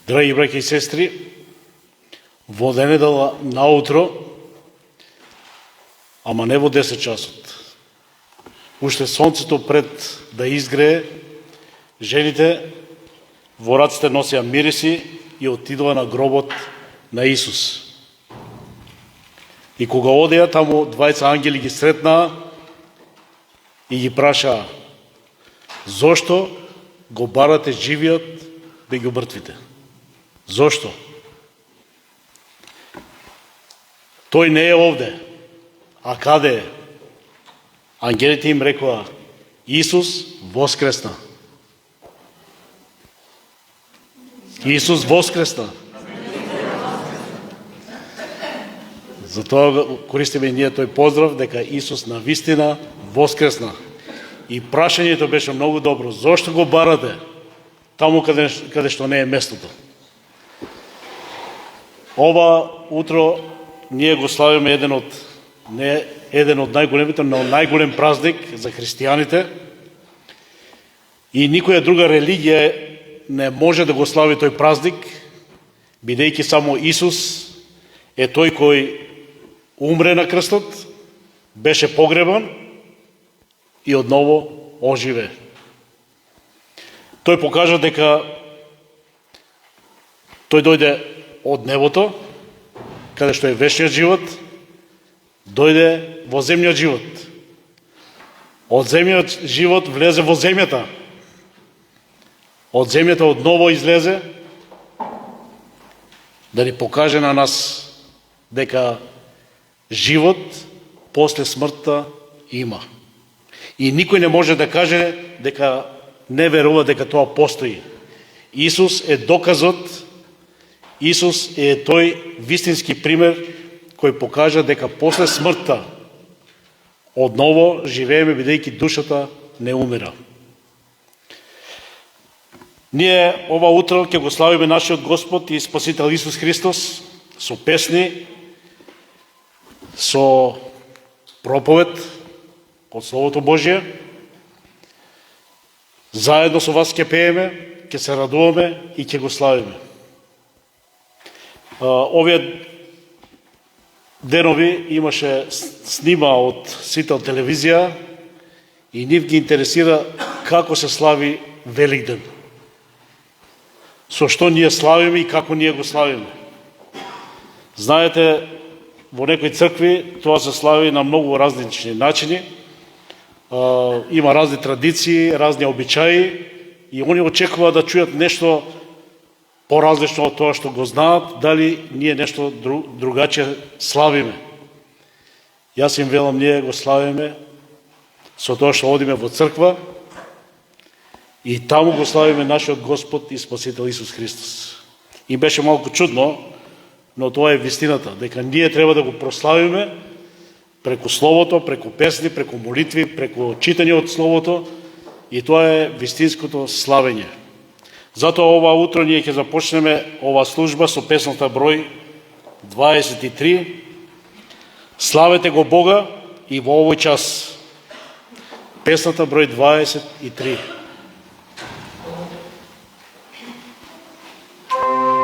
Драги браќи и сестри, во денедела наутро, ама не во 10 часот, уште сонцето пред да изгрее, жените во раците носија мириси и отидува на гробот на Исус. И кога одеја, таму двајца ангели ги сретнаа и ги прашаа: зошто го барате живиот меѓу мртвите? Зошто? Тој не е овде. А каде е? Ангелите им рекоа: Исус воскресна. Исус воскресна. Затоа користиме ние тој поздрав дека Исус навистина воскресна. И прашањето беше многу добро: зошто го барате таму каде што не е местото? Ова утро ние го славиме еден од најголемите, но најголем празник за христијаните. И никоја друга религија не може да го слави тој празник, бидејќи само Исус е тој кој умре на крстот, беше погребан и одново оживе. Тој покажа дека тој дојде од небото, каде што е вечниот живот, дојде во земниот живот. Од земниот живот влезе во земјата. Од земјата одново излезе да ни покаже на нас дека живот после смртта има. И никој не може да каже дека не верува дека тоа постои. Исус е доказот, Исус е тој вистински пример кој покажа дека после смртта одново живееме, бидејќи душата не умира. Ние ова утро ќе го славиме нашиот Господ и Спасител Исус Христос со песни, со проповед од Словото Божие. Заедно со вас ќе пееме, ќе се радуваме и ќе го славиме. Овие денови имаше снима од Сител телевизија и нив ги интересира како се слави Великден. Со што ние славиме и како ние го славиме. Знаете, во некои цркви тоа се слави на многу различни начини. Има разни традиции, разни обичаи и они очекуваат да чујат нешто поразлично од тоа што го знаат, дали ние нешто другаче славиме. Јас им велам, ние го славиме со тоа што одиме во црква и таму го славиме нашиот Господ и Спасител Исус Христос. И беше малку чудно, но тоа е вистината, дека ние треба да го прославиме преку Словото, преку песни, преку молитви, преку читање од Словото, и тоа е вистинското славење. Затоа ова утро ние ќе започнеме ова служба со песната број 23. Славете го Бога и во овој час. Песната број 23. Oh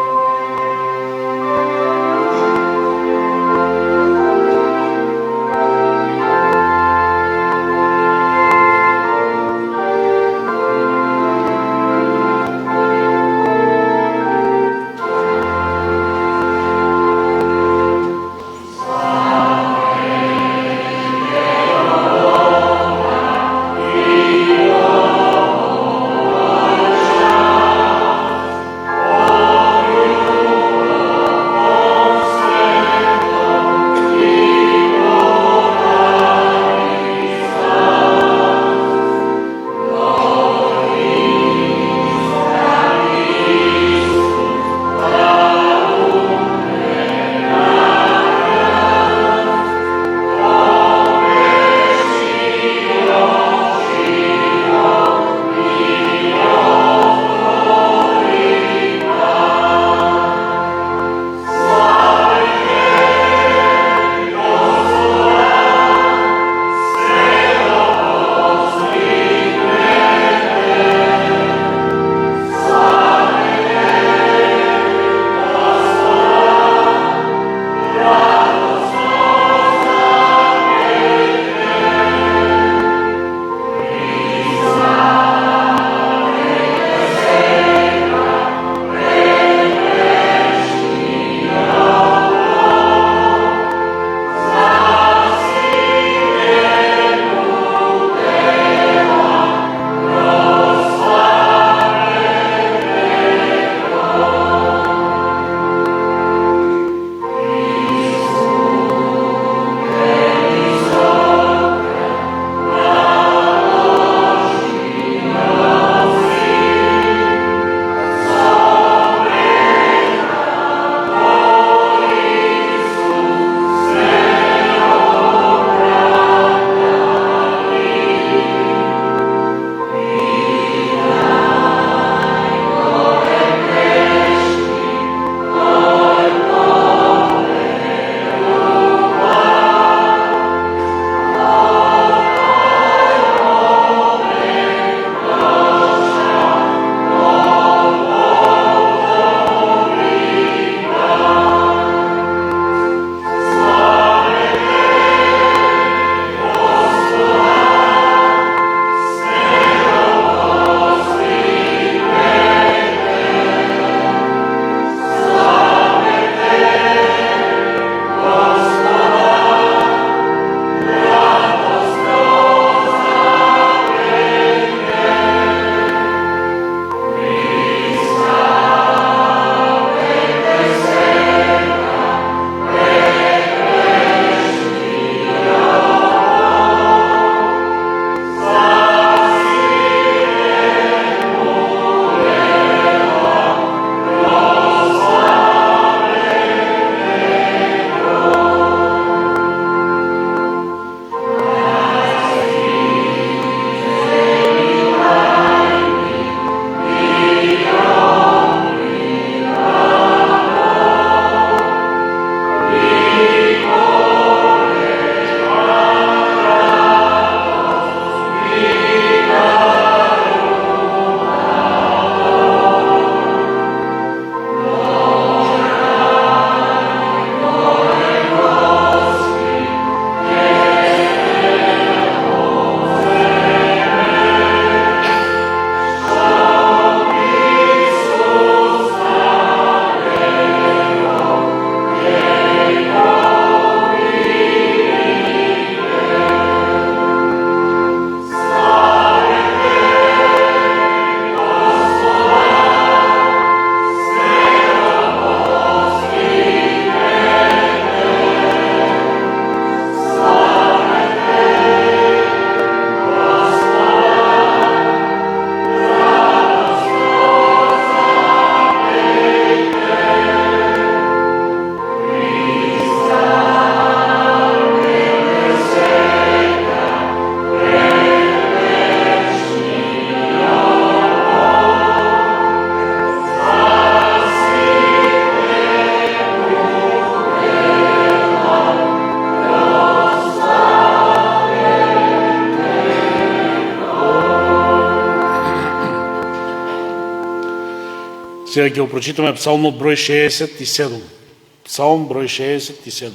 Сега ќе го прочитаме Псалмот број 67. Псалм број 67.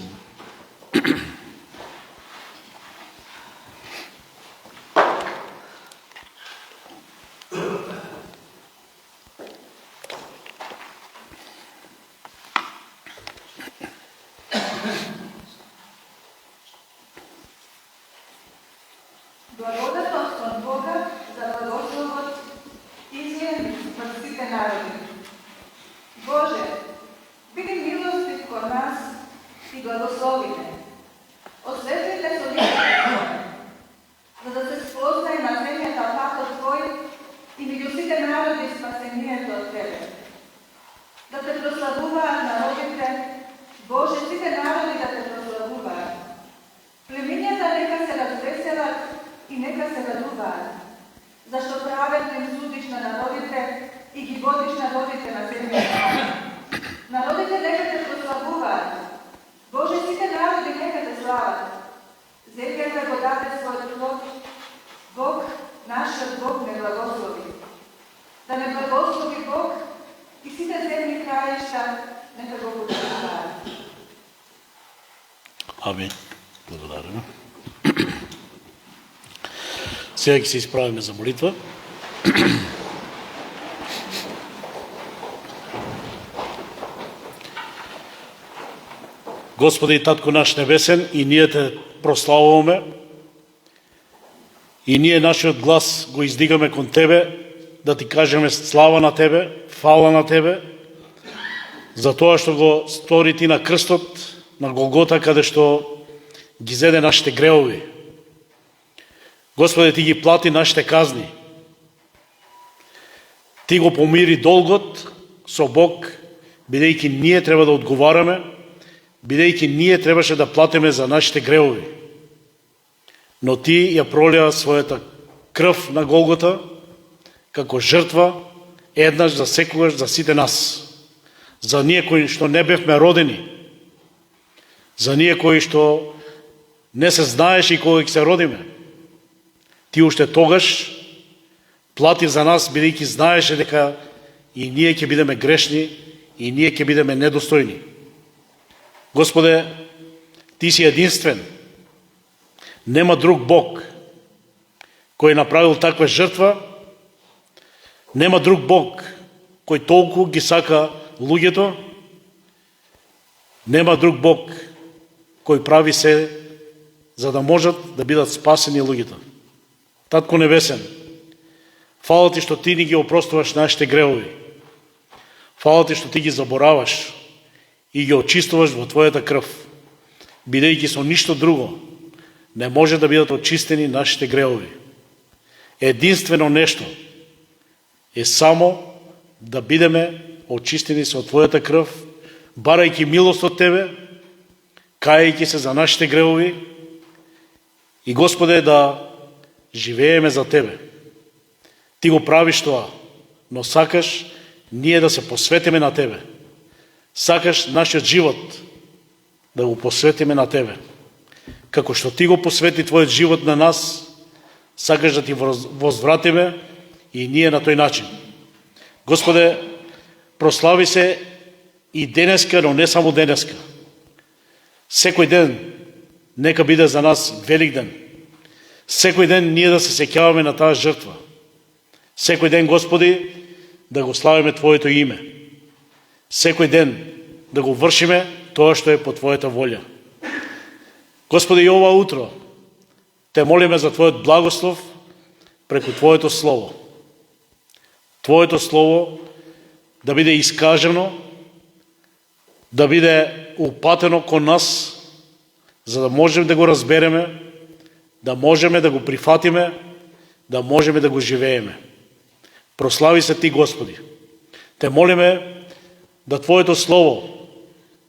Благодатот од Бога за благословот излиен во сите народи. Боже, биди милостив кон нас и благослови ме. Осветли те со лицето Твое, за да се спознае на земјата патот Твој и меѓу сите народи спасението од Тебе. Да те прославуваат народите, Боже, сите народи да те прославуваат. Племињата нека се развеселат и нека се радуваат, зашто праведно им судиш на народите и ги водиш народите на земјата. Народите нека те прославуваат. Боже, сите народи нека те слават. Земјата го даде својот плод. Бог, нашиот Бог, не благослови. Да не благослови Бог и сите земни краишта нека го благодаруваат. Амин. Благодарим. Сега ќе се исправиме за молитва. Господи и Татко наш небесен, и ние те прославуваме, и ние нашиот глас го издигаме кон Тебе, да ти кажеме слава на Тебе, фала на Тебе, за тоа што го стори Ти на крстот, на Голгота, каде што ги зеде нашите греови. Господи, Ти ги плати нашите казни. Ти го помири долгот со Бог, бидејќи ние треба да одговараме, бидејќи ние требаше да платиме за нашите греови. Но Ти ја пролија својата крв на Голгота како жртва, еднаш за секогаш за сите нас. За ние кои што не бевме родени, за ние кои што не се знаеше и кога ќе се родиме. Ти уште тогаш плати за нас, бидејќи знаеше дека и ние ќе бидеме грешни, и ние ќе бидеме недостојни. Господе, Ти си единствен. Нема друг Бог кој направил таква жртва. Нема друг Бог кој толку ги сака луѓето. Нема друг Бог кој прави се за да можат да бидат спасени луѓето. Татко небесен, фала Ти што Ти ни ги опростуваш нашите гревови. Фала Ти што Ти ги забораваш и ги очистуваш во Твојата крв, бидејќи со ништо друго не може да бидат очистени нашите гревови. Единствено нешто е само да бидеме очистени со Твојата крв, барајќи милост од Тебе, кајајќи се за нашите гревови и, Господе, да живееме за Тебе. Ти го правиш тоа, но сакаш ние да се посветиме на Тебе. Сакаш нашиот живот да го посветиме на Тебе. Како што Ти го посвети Твојот живот на нас, сакаш да Ти возвратиме и ние на тој начин. Господе, прослави се и денеска, но не само денеска. Секој ден нека биде за нас велик ден. Секој ден ние да се сеќаваме на таа жртва. Секој ден, Господи, да го славиме Твоето име. Секој ден да го вршиме тоа што е по Твојата волја. Господи, и ова утро Те молиме за Твојот благослов преку Твоето Слово. Твоето Слово да биде искажено, да биде упатено кон нас, за да можем да го разбереме, да можеме да го прифатиме, да можеме да го живееме. Прослави се Ти, Господи. Те молиме да Твоето Слово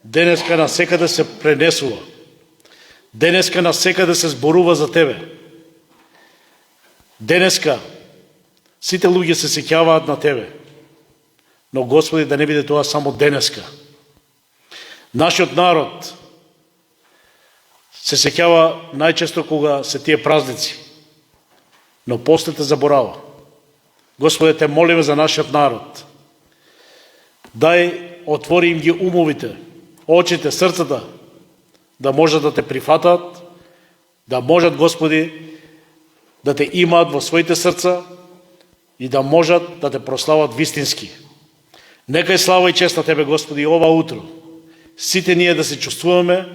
денеска насекаде се пренесува. Денеска насекаде се зборува за Тебе. Денеска сите луѓе се сеќаваат на Тебе. Но, Господи, да не биде тоа само денеска. Нашиот народ се сеќава најчесто кога се тие празници, но после те заборава. Господи, Те молиме за нашиот народ, Дај, отвори им ги умовите, очите, срцата, да можат да те прифатат, да можат, Господи, да те имаат во своите срца и да можат да те прослават вистински. Нека е слава и чест на Тебе, Господи, ова утро. Сите ние да се чувствуваме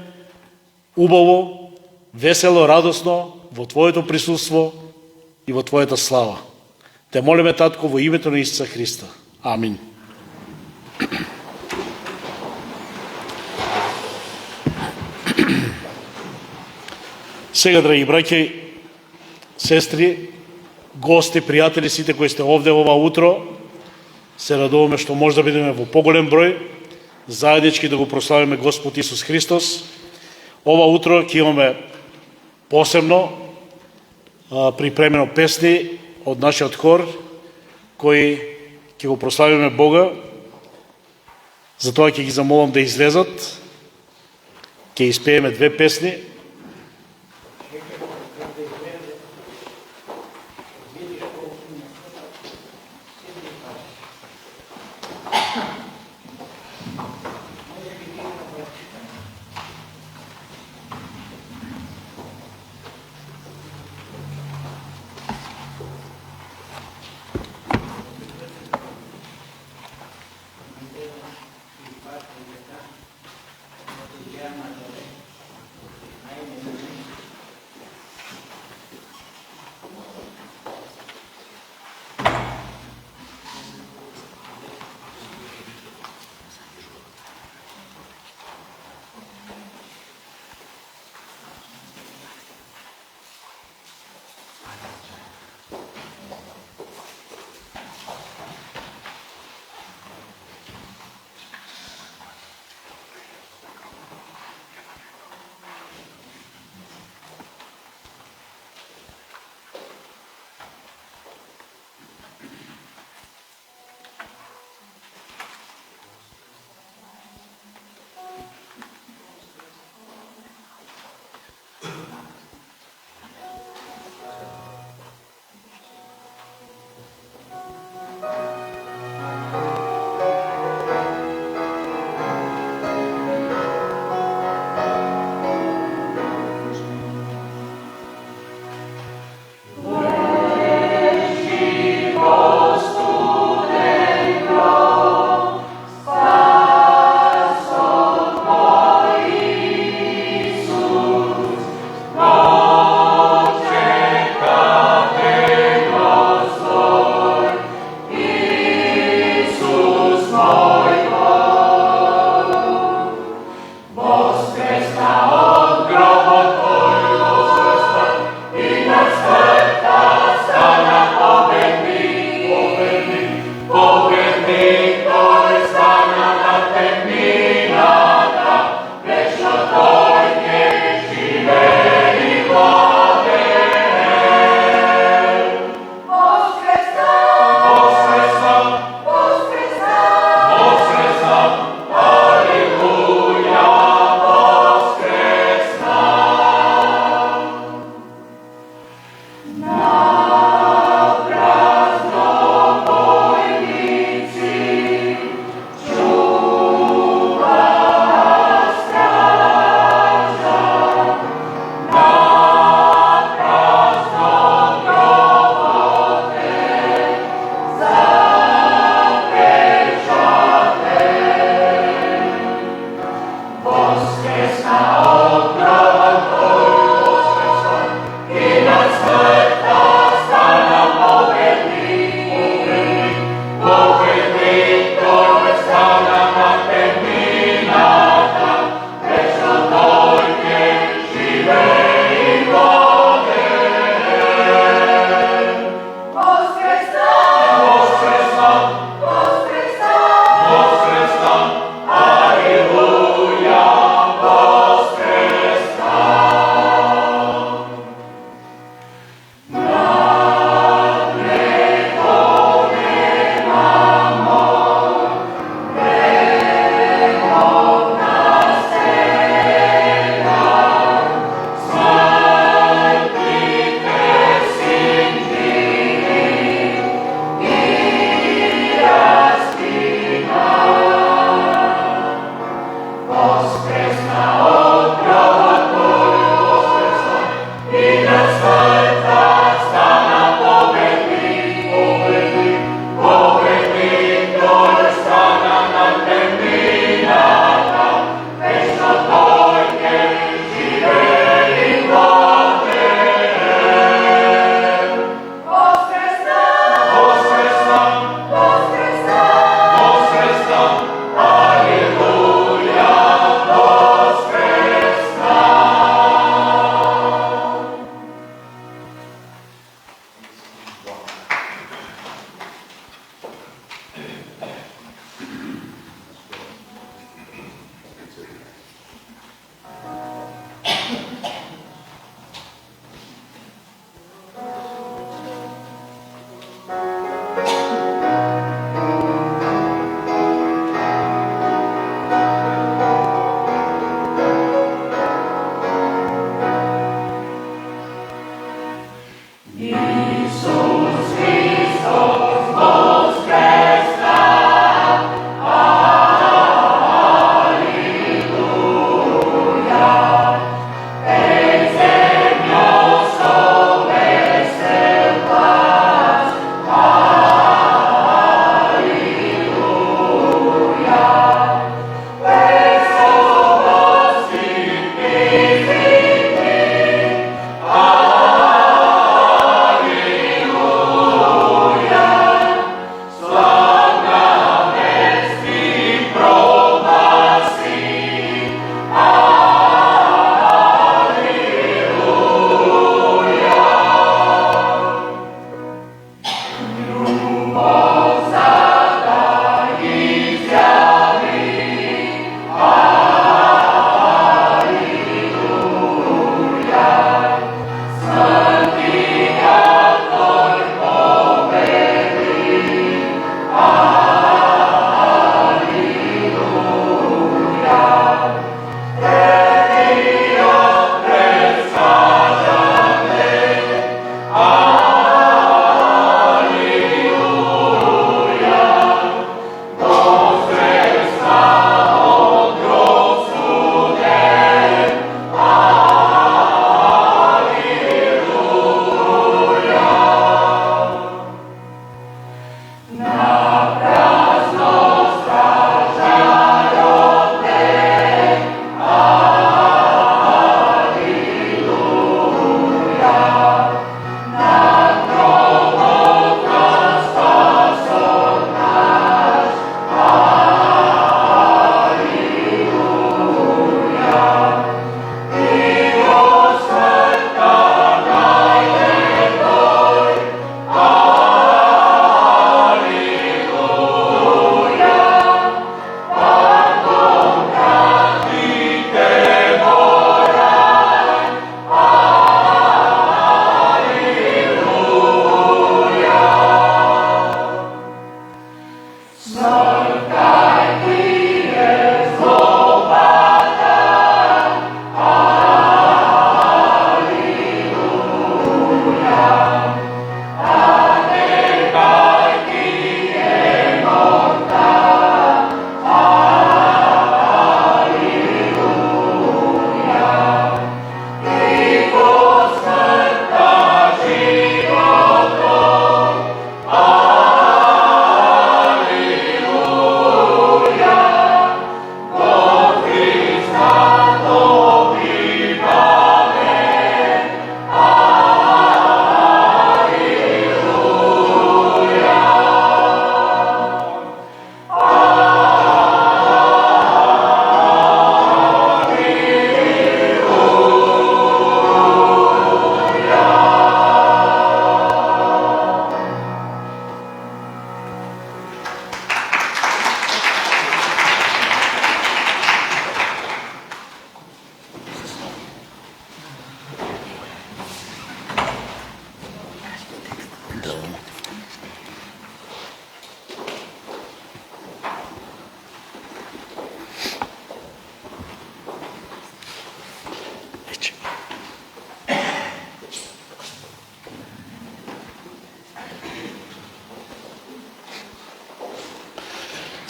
убаво, весело, радосно во Твоето присуство и во Твојата слава. Те молиме, Татко, во името на Исуса Христа. Амин. Сега, драги браќа, сестри, гости, пријатели, сите кои сте овде ова утро, се радуваме што може да бидеме во поголем број, заеднички да го прославиме Господ Исус Христос. Ова утро ќе имаме посебно припремено песни од нашиот хор, кои ќе го прославиме Бога. Затоа ќе ги замолам да излезат. Ќе испееме две песни.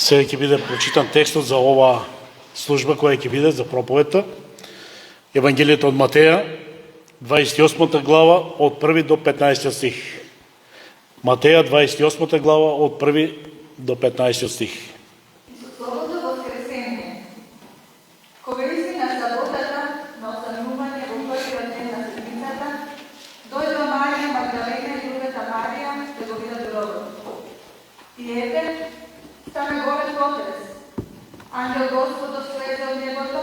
Сега ќе биде прочитан текстот за ова служба која ќе биде за проповедта. Евангелието од Матеја, 28 глава, од 1 до 15 стих. Матеја, 28 глава, од 1 до 15 стих. Исусовото воскресение. Кога истина саботата на останување во првиот ден на седмицата, дојдоа Марија Магдалена и другата Марија да го видат гробот. И ете, стана голем потрес. Ангел Господов слезе од небото,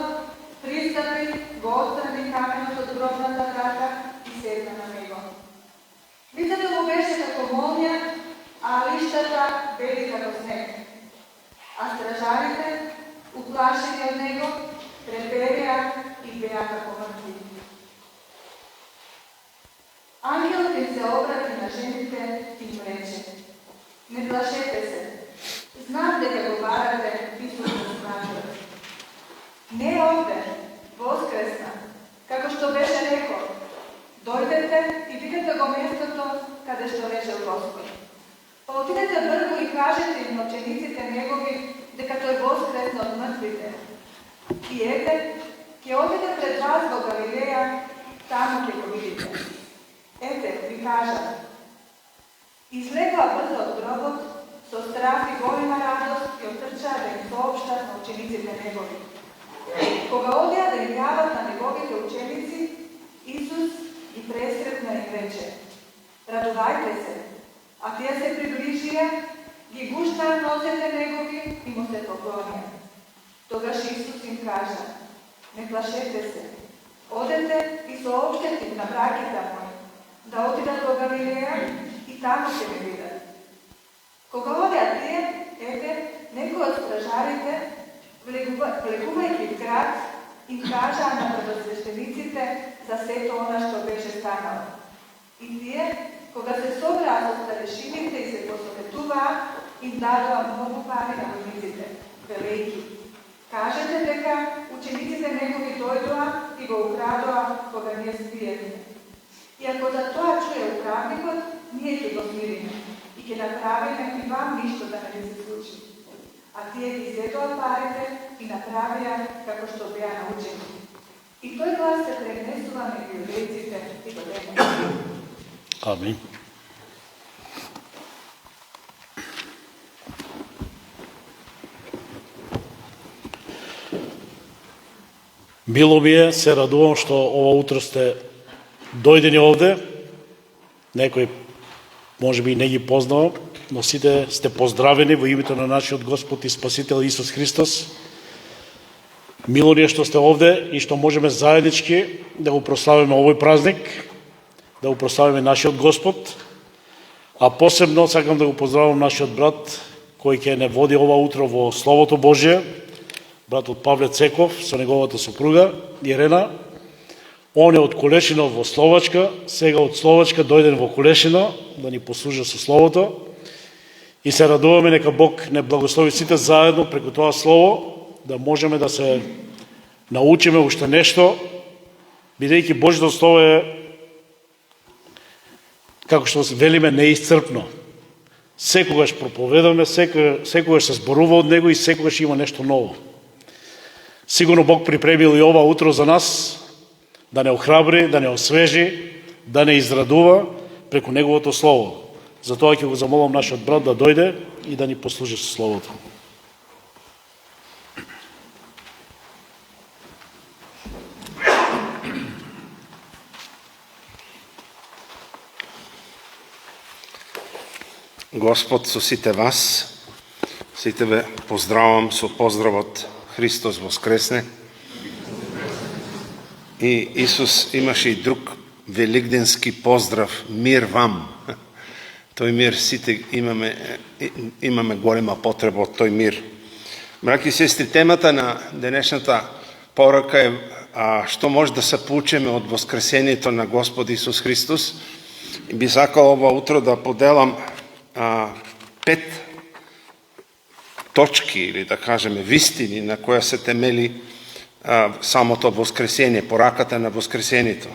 пристапи, го отстрани каменот од гробната врата и седна на него. Лицето му беше како молња, а лиштата бели како снег. А стражарите, уплашени од него, трепереа и беа како мртви. Ангелот им се обрати на жените и им рече: не плашете се, знам дека го барате Исус Назарет. Не овде, воскресна, како што беше рекол. Дојдете и видете го местото каде што лежал Господ. Па отидете брзо и кажете им на учениците негови дека тој воскресна од мртвите. И ете, ќе одите пред вас во Галилеја, таму ќе го видите. Ете, ви кажам. Излегоа брзо од гробот, со страх и голема радост и отрчаа да им соопштат на учениците негови. Кога одеа да им јават на неговите ученици, Исус ги пресретна и рече: радувајте се. А тие се приближија, ги гуштаа нозете негови и му се поклонија. Тогаш Исус им кажа: не плашете се. Одете и соопштете им на браќите мои да отидат во Галилеја и таму ќе ме видат. Кога одеа тие, ете, некои од стражарите, влегувајќи в град, им кажаа на првосвештениците за сето она што беше станало. И тие, кога се собраа со старешините и се посоветуваа, им дадоа многу пари на војниците, велејќи: кажете дека учениците негови дојдоа и го украдоа кога ние спиевме. И ако за тоа чуе управникот, ние ќе го смириме и ќе направиме и вам ништо да не ви се случи. А тие ги изедоа парите и направија како што беа научени. И тој глас се пренесува меѓу јудејците и до денес. Амин. Мило ми е, се радувам што ова утро сте дојдени овде. Некој може би не ги познавам, но сите сте поздравени во името на нашиот Господ и Спасител Исус Христос. Мило ни е што сте овде и што можеме заеднички да го прославиме овој празник, да го прославиме нашиот Господ. А посебно сакам да го поздравам нашиот брат кој ќе не води ова утро во Словото Божие, братот Павле Цеков со неговата сопруга Ирена. Он е од Колешино во Словачка, сега од Словачка дојден во Колешино да ни послужи со Словото. И се радуваме нека Бог не благослови сите заедно преку тоа Слово, да можеме да се научиме уште нешто, бидејќи Божјото Слово е, како што велиме, неисцрпно. Секогаш проповедаме, секогаш се зборува од него и секогаш има нешто ново. Сигурно Бог припремил и ова утро за нас, да не охрабри, да не освежи, да не израдува преку неговото Слово. Затоа ќе го замолам нашиот брат да дојде и да ни послужи со Словото. Господ со сите вас, сите ве поздравам со поздравот Христос воскресне. И Исус имаше и друг великденски поздрав: мир вам. Тој мир сите имаме голема потреба од тој мир. Браќи и сестри, темата на денешната порака е што може да се поучиме од воскресението на Господ Исус Христос. И би сакал ова утро да поделам 5 точки, или да кажеме вистини, на која се темели самото воскресение, пораката на воскресението.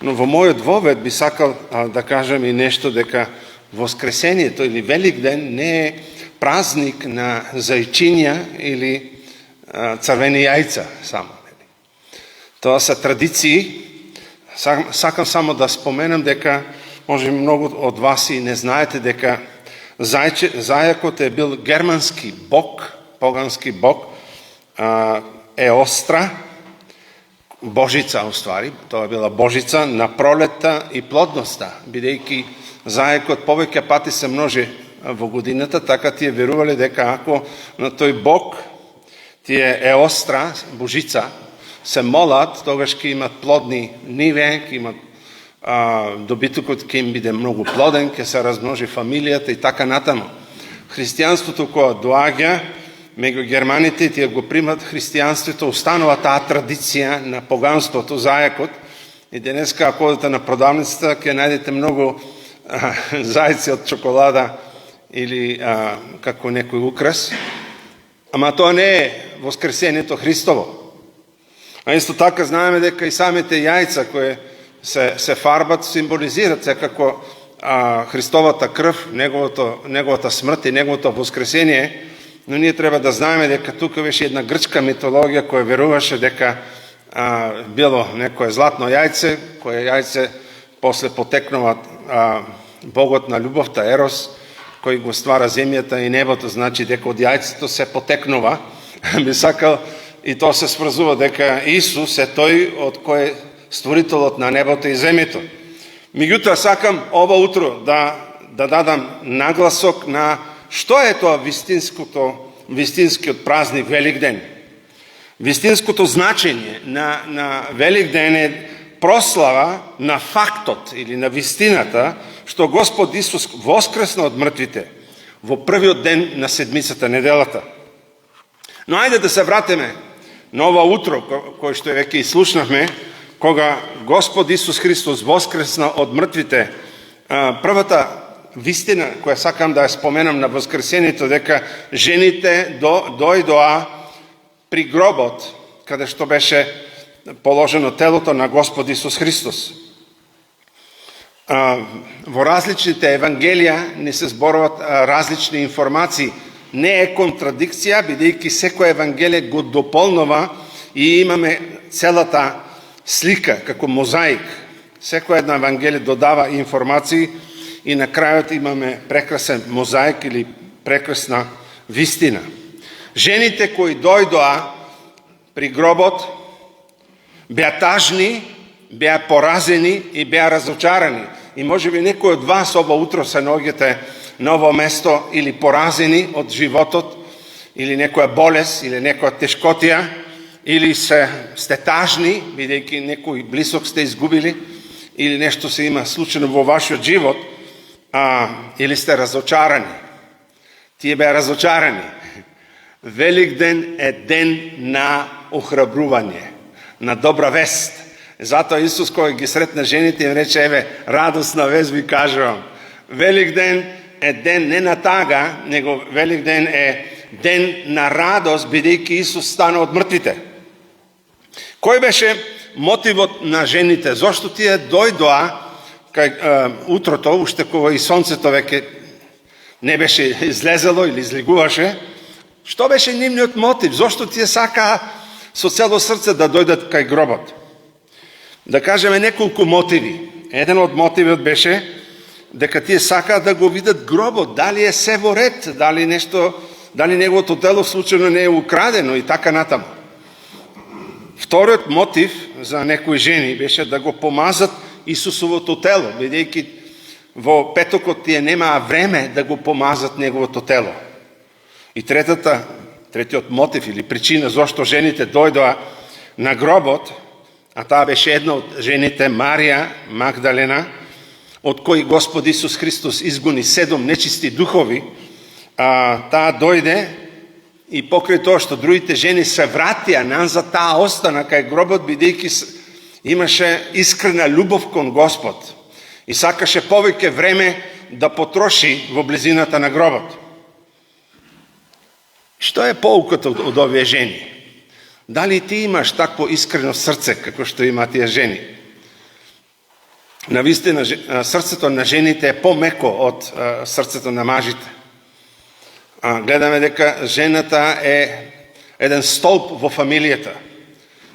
Но во мојот вовед би сакал да кажем и нешто, дека воскресението или Великден не е празник на зајчиња или црвени јајца само. Тоа се традиции. Сакам само да споменам дека може многу од вас и не знаете дека зајакот е бил германски бог, погански бог, Еостра, божица уствари, тоа е била божица на пролетта и плодноста, бидејќи зајакот повеќе пати се множи во годината, така тие верувале дека ако на тој бог, тие Еостра, божица, се молат, тогаш ќе имат плодни ниве, ќе имат добитокот ќе им биде многу плоден, ќе се размножи фамилијата и така натаму. Христијанството кога доаѓа меѓу германите, тие го примат христијанството, останува таа традиција на поганството, зајакот. И денеска, ако одите на продавницата, ќе најдете многу зајци од чоколада или како некој украс. Ама тоа не е воскресението Христово. А исто така знаеме дека и самите јајца кои се фарбат символизират секако Христовата крв, неговата смрт и неговото воскресение. Но ние треба да знаеме дека тука беше една грчка митологија која веруваше дека било некое златно јајце, кое јајце после потекнува богот на љубовта Ерос, кој го ствара земјата и небото, значи дека од јајцето се потекнува. Би сакал и тоа се сврзува дека Исус е тој од кој створителот на небото и земјето. Меѓутоа сакам ова утро да дадам нагласок на што е тоа вистинскиот празник Великден. Вистинското значење на Великден е прослава на фактот или на вистината што Господ Исус воскресна од мртвите. во првиот ден на седмицата, неделата. Но ајде да се вратиме на ова утро, кој што веќе слушнавме, кога Господ Исус Христос воскресна од мртвите. Првата вистина која сакам да ја споменам на воскресението, дека жените дојдоа при гробот, каде што беше положено телото на Господ Исус Христос. Во различните евангелија не се зборуват различни информации. Не е контрадикција, бидејќи секоја евангелие го дополнува и имаме целата слика, како мозаик. Секоја една евангелие додава информации и на крајот имаме прекрасен мозаик или прекрасна вистина. Жените кои дојдоа при гробот беа тажни, беа поразени и беа разочарани. И може би некој од вас ова утро се наоѓате на ово место или поразени од животот, или некоја болест, или некоја тешкотија, или сте тажни, бидејќи некој блисок сте изгубили, или нешто се има случено во вашиот живот, или сте разочарани. Тие беа разочарани. Великден е ден на охрабрување, на добра вест. Затоа Исус кој ги сретна жените им рече, еве, радосна вест ви кажувам. Великден е ден не на тага, него Великден е ден на радост, бидејќи Исус стана од мртвите. Кој беше мотивот на жените? Зошто тие дојдоа кај утрото, уште кога и сонцето веќе не беше излезело или излегуваше? Што беше нивниот мотив? Зошто тие сакаа со цело срце да дојдат кај гробот? Да кажеме неколку мотиви. Еден од мотивот беше дека тие сакаат да го видат гробот, дали е се во ред, дали неговото тело случајно не е украдено и така натаму. Вториот мотив за некои жени беше да го помазат Исусовото тело, бидејќи во петокот тие немаа време да го помазат неговото тело. И третиот мотив или причина зошто жените дојдоа на гробот, а таа беше една од жените, Марија Магдалена, од кои Господ Исус Христос изгони 7 нечисти духови, таа дојде и покрај тоа што другите жени се вратија назад, таа остана кај гробот, бидејќи имаше искрена љубов кон Господ и сакаше повеќе време да потроши во близината на гробот. Што е поуката од овие жени? Дали ти имаш такво искрено срце како што има тие жени? Навистина, срцето на жените е помеко од срцето на мажите. Гледаме дека жената е еден столб во фамилијата.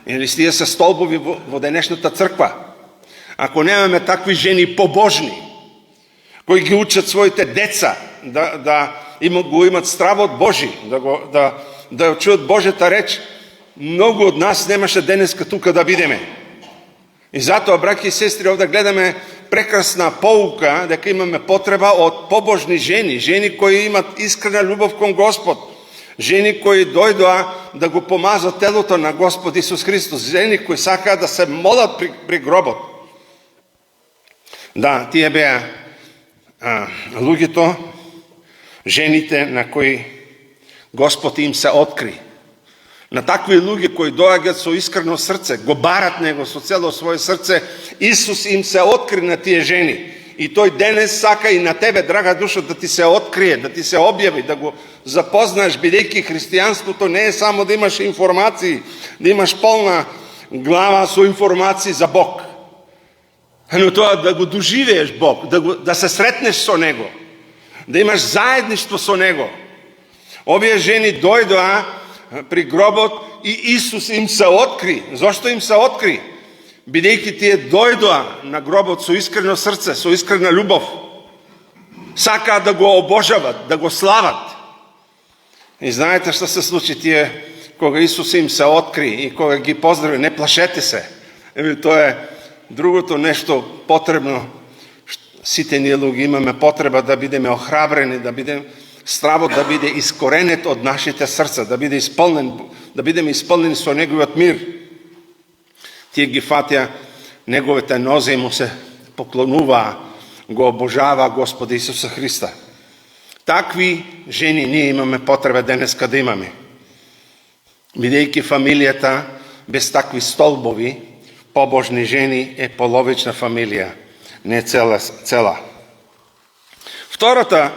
Или тие се столбови во денешната црква. Ако немаме такви жени побожни, кои ги учат своите деца да го имат стравот Божи, да чуат Божјата реч, многу од нас немаше денеска тука да бидеме. И затоа, браќи и сестри, овде гледаме прекрасна поука дека имаме потреба од побожни жени, жени кои имат искрена љубов кон Господ, жени кои дојдоа да го помазат телото на Господ Исус Христос, жени кои сакаат да се молат при гробот. Да, тие беа луѓето, жените на кои Господ им се откри. На такви луѓе кои доаѓаат со искрено срце, го барат него со цело свое срце, Исус им се откри на тие жени. И тој денес сака и на тебе, драга душа, да ти се открие, да ти се објави, да го запознаеш, бидејќи христијанството не е само да имаш информации, да имаш полна глава со информации за Бог. Но тоа да го доживееш Бог, да се сретнеш со него, да имаш заедништво со него. Овие жени дојдоа при гробот и Исус им се откри. Зошто им се откри? Бидејќи тие дојдоа на гробот со искрено срце, со искрена љубов. Сакаат да го обожават, да го слават. И знаете што се случи тие кога Исус им се откри и кога ги поздрави, не плашете се. Тоа е другото нешто потребно. Сите ние луѓе имаме потреба да бидеме охрабрени, да бидеме стравот да биде искоренет од нашите срца, да бидеме исполнени со неговиот мир. Тие ги фатија неговите нозе и му се поклонуваа, го обожаваа Господа Исуса Христа. Такви жени ние имаме потреба денеска да имаме. Бидейки фамилията без такви столбови, побожни жени е половична фамилия, не цела. Втората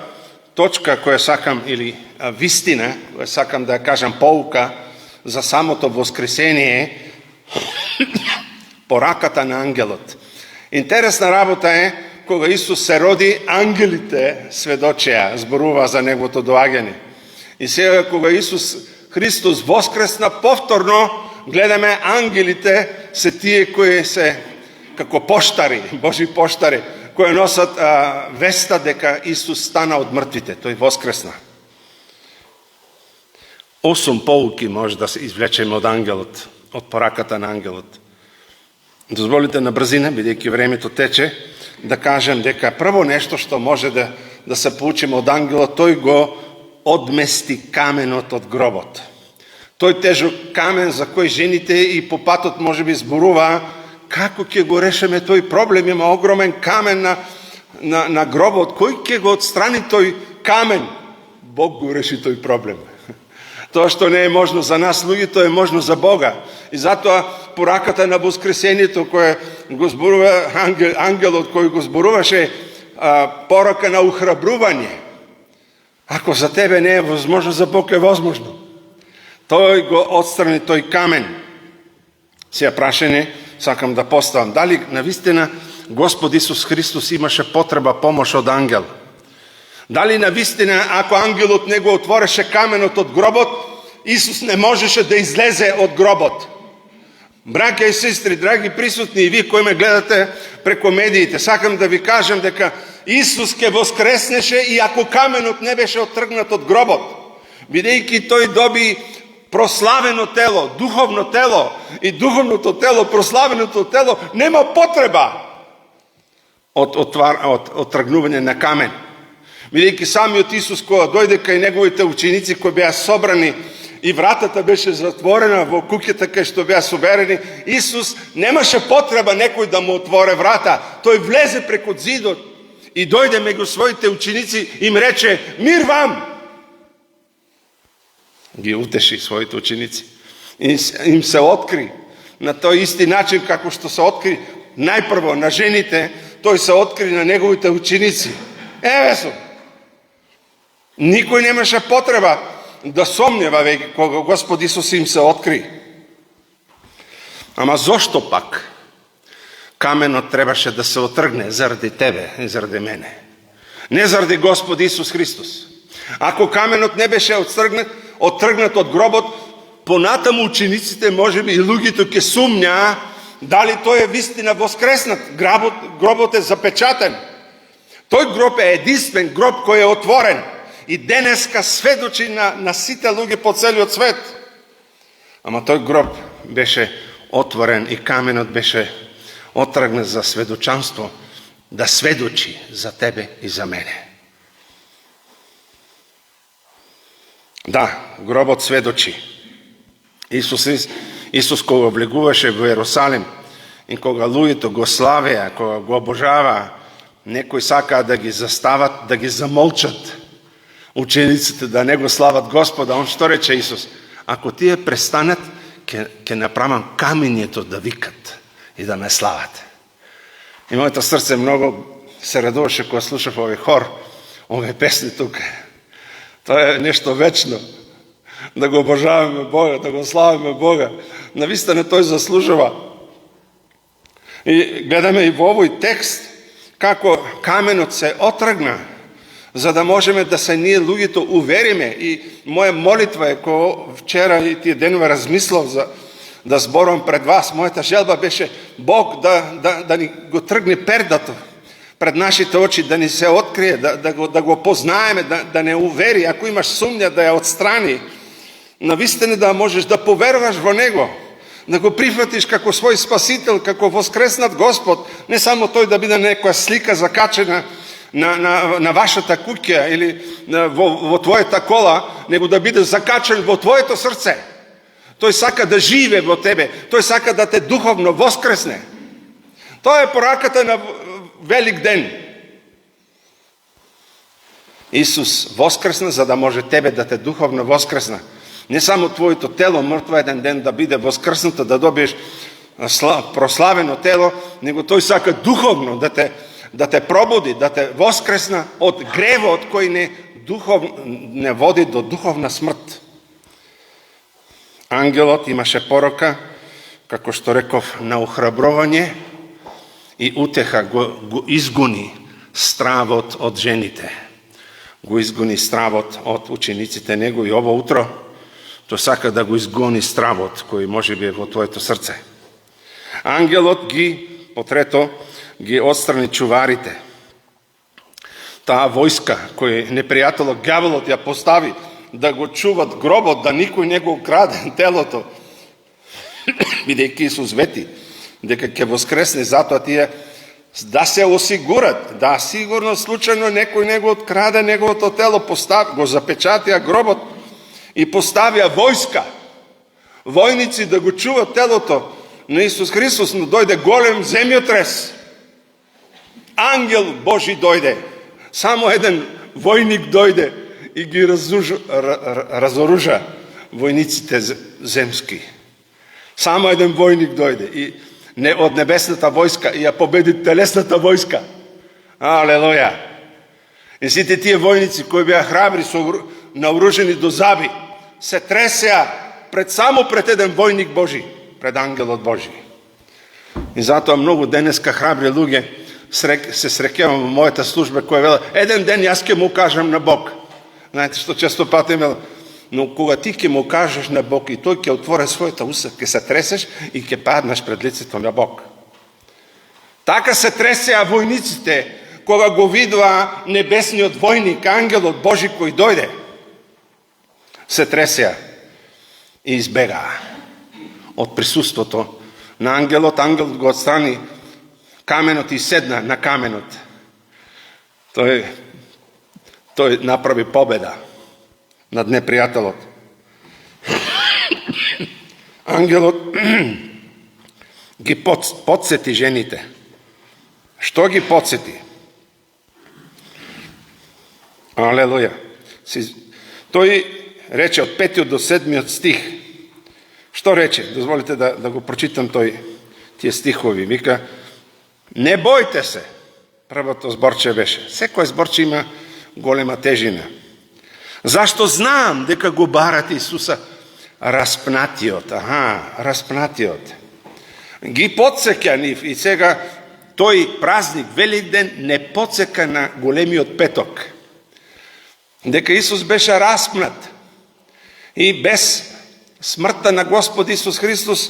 точка која сакам, или вистина, која сакам да кажам поука за самото воскресение е пораката на ангелот. Интересна работа е, кога Исус се роди, ангелите сведочеа, зборува за неговото доаѓање. И сега кога Исус Христос воскресна повторно, гледаме ангелите се тие кои се како поштари, Божи поштари, кои носат веста дека Исус стана од мртвите, тој воскресна. 8 поуки може да се извлечеме од ангелот, од пораката на ангелот. Дозволите на брзина, бидејќи времето тече, да кажем дека прво нешто што може да се поучиме од ангелот, тој го одмести каменот од гробот. Тој тежок камен за кој жените и по патот може би зборуваа како ќе го решиме тој проблем, има огромен камен на гробот, кој ќе го отстрани тој камен? Бог го реши тој проблем. Тоа што не е можно за нас луѓето е можно за Бога. И затоа пораката на воскресението кој го зборува ангелот кој го зборуваше порака на ухрабрување. Ако за тебе не е возможно, за Бог е возможно. Тој го отстрани тој камен. Сега прашање сакам да поставам. Дали навистина Господ Исус Христос имаше потреба помош од ангел? Дали навистина ако ангелот не го отвореше каменот од гробот, Исус не можеше да излезе од гробот? Браќа и сестри, драги присутни и ви кои ме гледате преко медиите, сакам да ви кажам дека Исус ке воскреснеше и ако каменот не беше оттргнат од гробот, бидејќи тој доби прославено тело, духовно тело, и духовното тело, прославеното тело, нема потреба од оттргнување на камен. Бидејќи самиот Исус кога дојде кај неговите ученици кои беа собрани и вратата беше затворена во куќата кај што беа соберени, Исус немаше потреба некој да му отворе врата. Тој влезе преку зидот и дојде меѓу своите ученици и им рече: "Мир вам!" Ги утеши своите ученици. И им се откри на тој исти начин како што се откри најпрво на жените, тој се откри на неговите ученици. Еве сум. Никој немаше потреба да сомнева веќе кога Господ Исус им се откри. Ама зошто пак каменот требаше да се отргне заради тебе и заради мене? Не заради Господ Исус Христос. Ако каменот не беше оттргнат од гробот, понатаму учениците, можеби и луѓето ќе сумњаа дали тој е вистина воскреснат. Гробот е запечатен. Тој гроб е единствен гроб кој е отворен. И денеска сведочи на сите луѓе по целиот свет. Ама тој гроб беше отворен и каменот беше оттргнат за сведочанство, да сведочи за тебе и за мене. Да, гробот сведочи. Исус кога влегуваше во Јерусалим и кога луѓето го славеа, кога го обожаваа, некои сакаа да ги застават, да ги замолчат учениците, да не го слават Господа. Он што рече Исус? Ако тие престанат, ќе направам камењето да викат и да ме слават. И моето срце многу се радуваше кога слушав овој хор, овие песни тука. Тоа е нешто вечно. Да го обожаваме Бога, да го славаме Бога. Навистина тој заслужува. И гледаме и во овој текст како каменот се отргна, за да можеме да се ние луѓето увериме. И моја молитва е, кога вчера и тие денове размислав за да зборувам пред вас, мојата желба беше Бог да ни го тргне пердато пред нашите очи, да ни се открие, да го познаеме, да не увери, ако имаш сумња да ја отстрани, навистина да можеш да поверуваш во Него, да го прифатиш како свој спасител, како воскреснат Господ, не само тој да биде некоја слика закачена на вашата куќа или во твојата кола, него да биде закачен во твоето срце. Тој сака да живее во тебе, тој сака да те духовно воскресне. Тоа е пораката на Велик ден. Исус воскресна за да може тебе да те духовно воскресна. Не само твоето тело мртво еден ден да биде воскрснато, да добиеш прославено тело, него тој сака духовно да те пробуди, да те воскресна од гревот кој не води до духовна смрт. Ангелот имаше порока, како што реков, на охрабрување и утеха го изгони стравот од жените. Го изгони стравот од учениците него и ово утро тој сака да го изгони стравот кој може би е во твоето срце. Ангелот потрето ги отстрани чуварите. Таа војска кој непријателот ѓаволот ја постави да го чуват гробот, да никој не го украде телото, бидејќи Исус вети дека ќе воскресне, затоа тие да се осигурат, да сигурно случајно некој не го откраде неговото тело, го запечатија гробот и поставија војска, војници да го чуват телото на Исус Христос, но дојде голем земјотрес. Ангел Божи дојде, само еден војник дојде и ги разоружа војниците земски. Само еден војник дојде и не од небесната војска и ја победи телесната војска. Алелуја! И сите тие војници кои беа храбри, наоружени до заби, се тресеа само пред еден војник Божи, пред ангелот Божи. И затоа многу денеска храбри луѓе се среќавам во мојата служба која вела, еден ден јас ќе му кажам на Бог. Знаете што често пати вела, но кога ти ќе му кажеш на Бог и тој ќе отвори својата уста, ќе се тресеш и ќе паднеш пред лицето на Бог. Така се тресеа војниците кога го видува небесниот војник, ангелот Божи кој дојде. Се тресеа и избегаа од присуството на ангелот. Ангелот го отстрани каменот и седна на каменот. Тој направи победа над непријателот. Ангелот ги подсети жените. Што ги подсети? Алелуја. Тој рече од 5 до 7 стих. Што рече? Дозволите да го прочитам тие стихови. Вика, не бојте се. Првото зборче беше. Секој зборче има голема тежина. Зашто знам дека го барате Исуса распнатиот. Распнатиот. Ги подсеќа нив и сега тој празник, Великден, не подсека на големиот петок. Дека Исус беше распнат. И без смртта на Господ Исус Христос,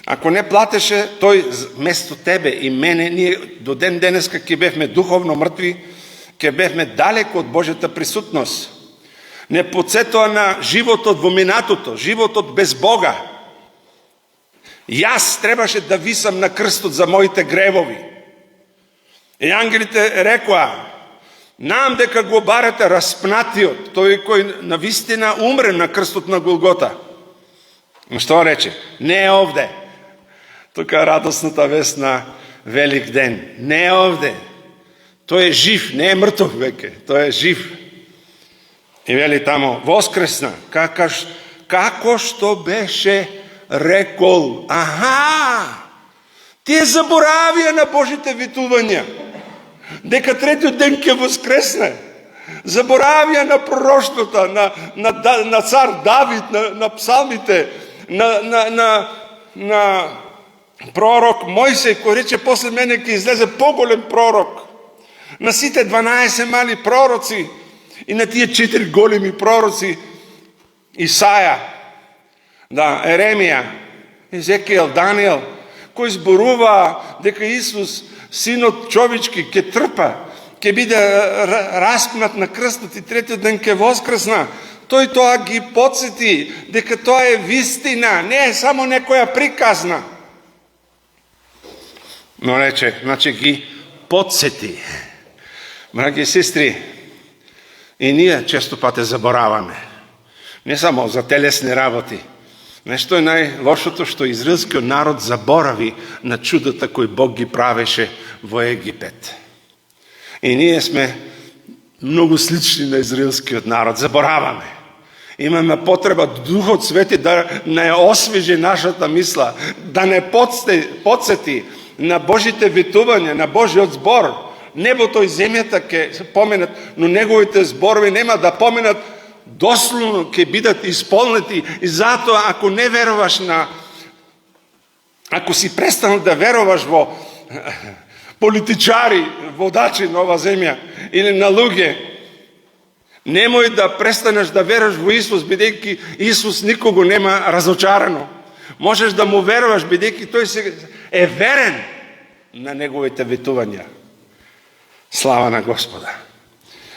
ако не платеше, тој место тебе и мене, ние до ден денеска ќе бевме духовно мртви, ќе бевме далеко од Божјата присутност. Не подсетува на животот во минатото, животот без Бога. Јас требаше да висам на крстот за моите гревови. И ангелите рекоа, нам дека го барате распнатиот, тој кој навистина умре на крстот на Голгота. Што рече? Не е овде. Тука радосната вест на Велик ден. Не е овде. Тој е жив, не е мртов веќе. Тој е жив. И вели тамо, воскресна, како што беше рекол. Тие заборавија на Божите ветувања, дека третиот ден ќе воскресне. Заборавија на пророштвото, на цар Давид, на псалмите, на пророк Мојсей, кој рече, после мене ќе излезе поголем пророк. На сите 12 мали пророци и на тие 4 големи пророци, Исаја, Еремија, Езекиел, Даниел, кои зборува дека Исус, синот човечки, ќе трпа, ќе биде распнат на крстот и третиот ден ќе воскресна. Тој тоа ги подсети дека тоа е вистина, не е само некоја приказна. Но рече, значи ги подсети. Браќи и сестри, и ние често пати забораваме. Не само за телесни работи. Нешто е најлошото што израелскиот народ заборави на чудата кои Бог ги правеше во Египет. И ние сме многу слични на израелскиот народ. Забораваме. Имаме потреба Духот Свети да не освежи нашата мисла, да не подсети на Божите ветувања, на Божиот збор. Небото и земјата ќе поменат, но неговите зборови нема да поменат, дословно ќе бидат исполнети. И затоа, ако не веруваш ако си престанал да веруваш во политичари, водачи на ова земја или на луѓе, немој да престанеш да веруваш во Исус, бидејќи Исус никого нема разочарано. Можеш да му веруваш, бидејќи тој е верен на неговите ветувања. Слава на Господа.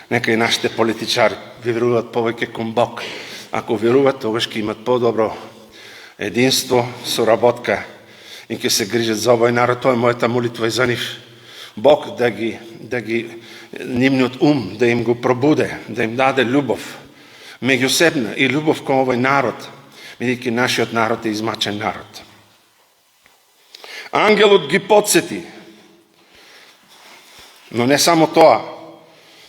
Нека и нашите политичари веруваат повеќе кон Бог. Ако веруваат, тогаш ќе имат подобро единство, соработка и ќе се грижат за овој народ. Тоа е мојата молитва и за нив. Бог да ги нивниот ум да им го пробуде, да им даде љубов, меѓусебна и љубов кон овој народ, бидејќи нашиот народ е измачен народ. Ангелот ги подсети, но не само тоа,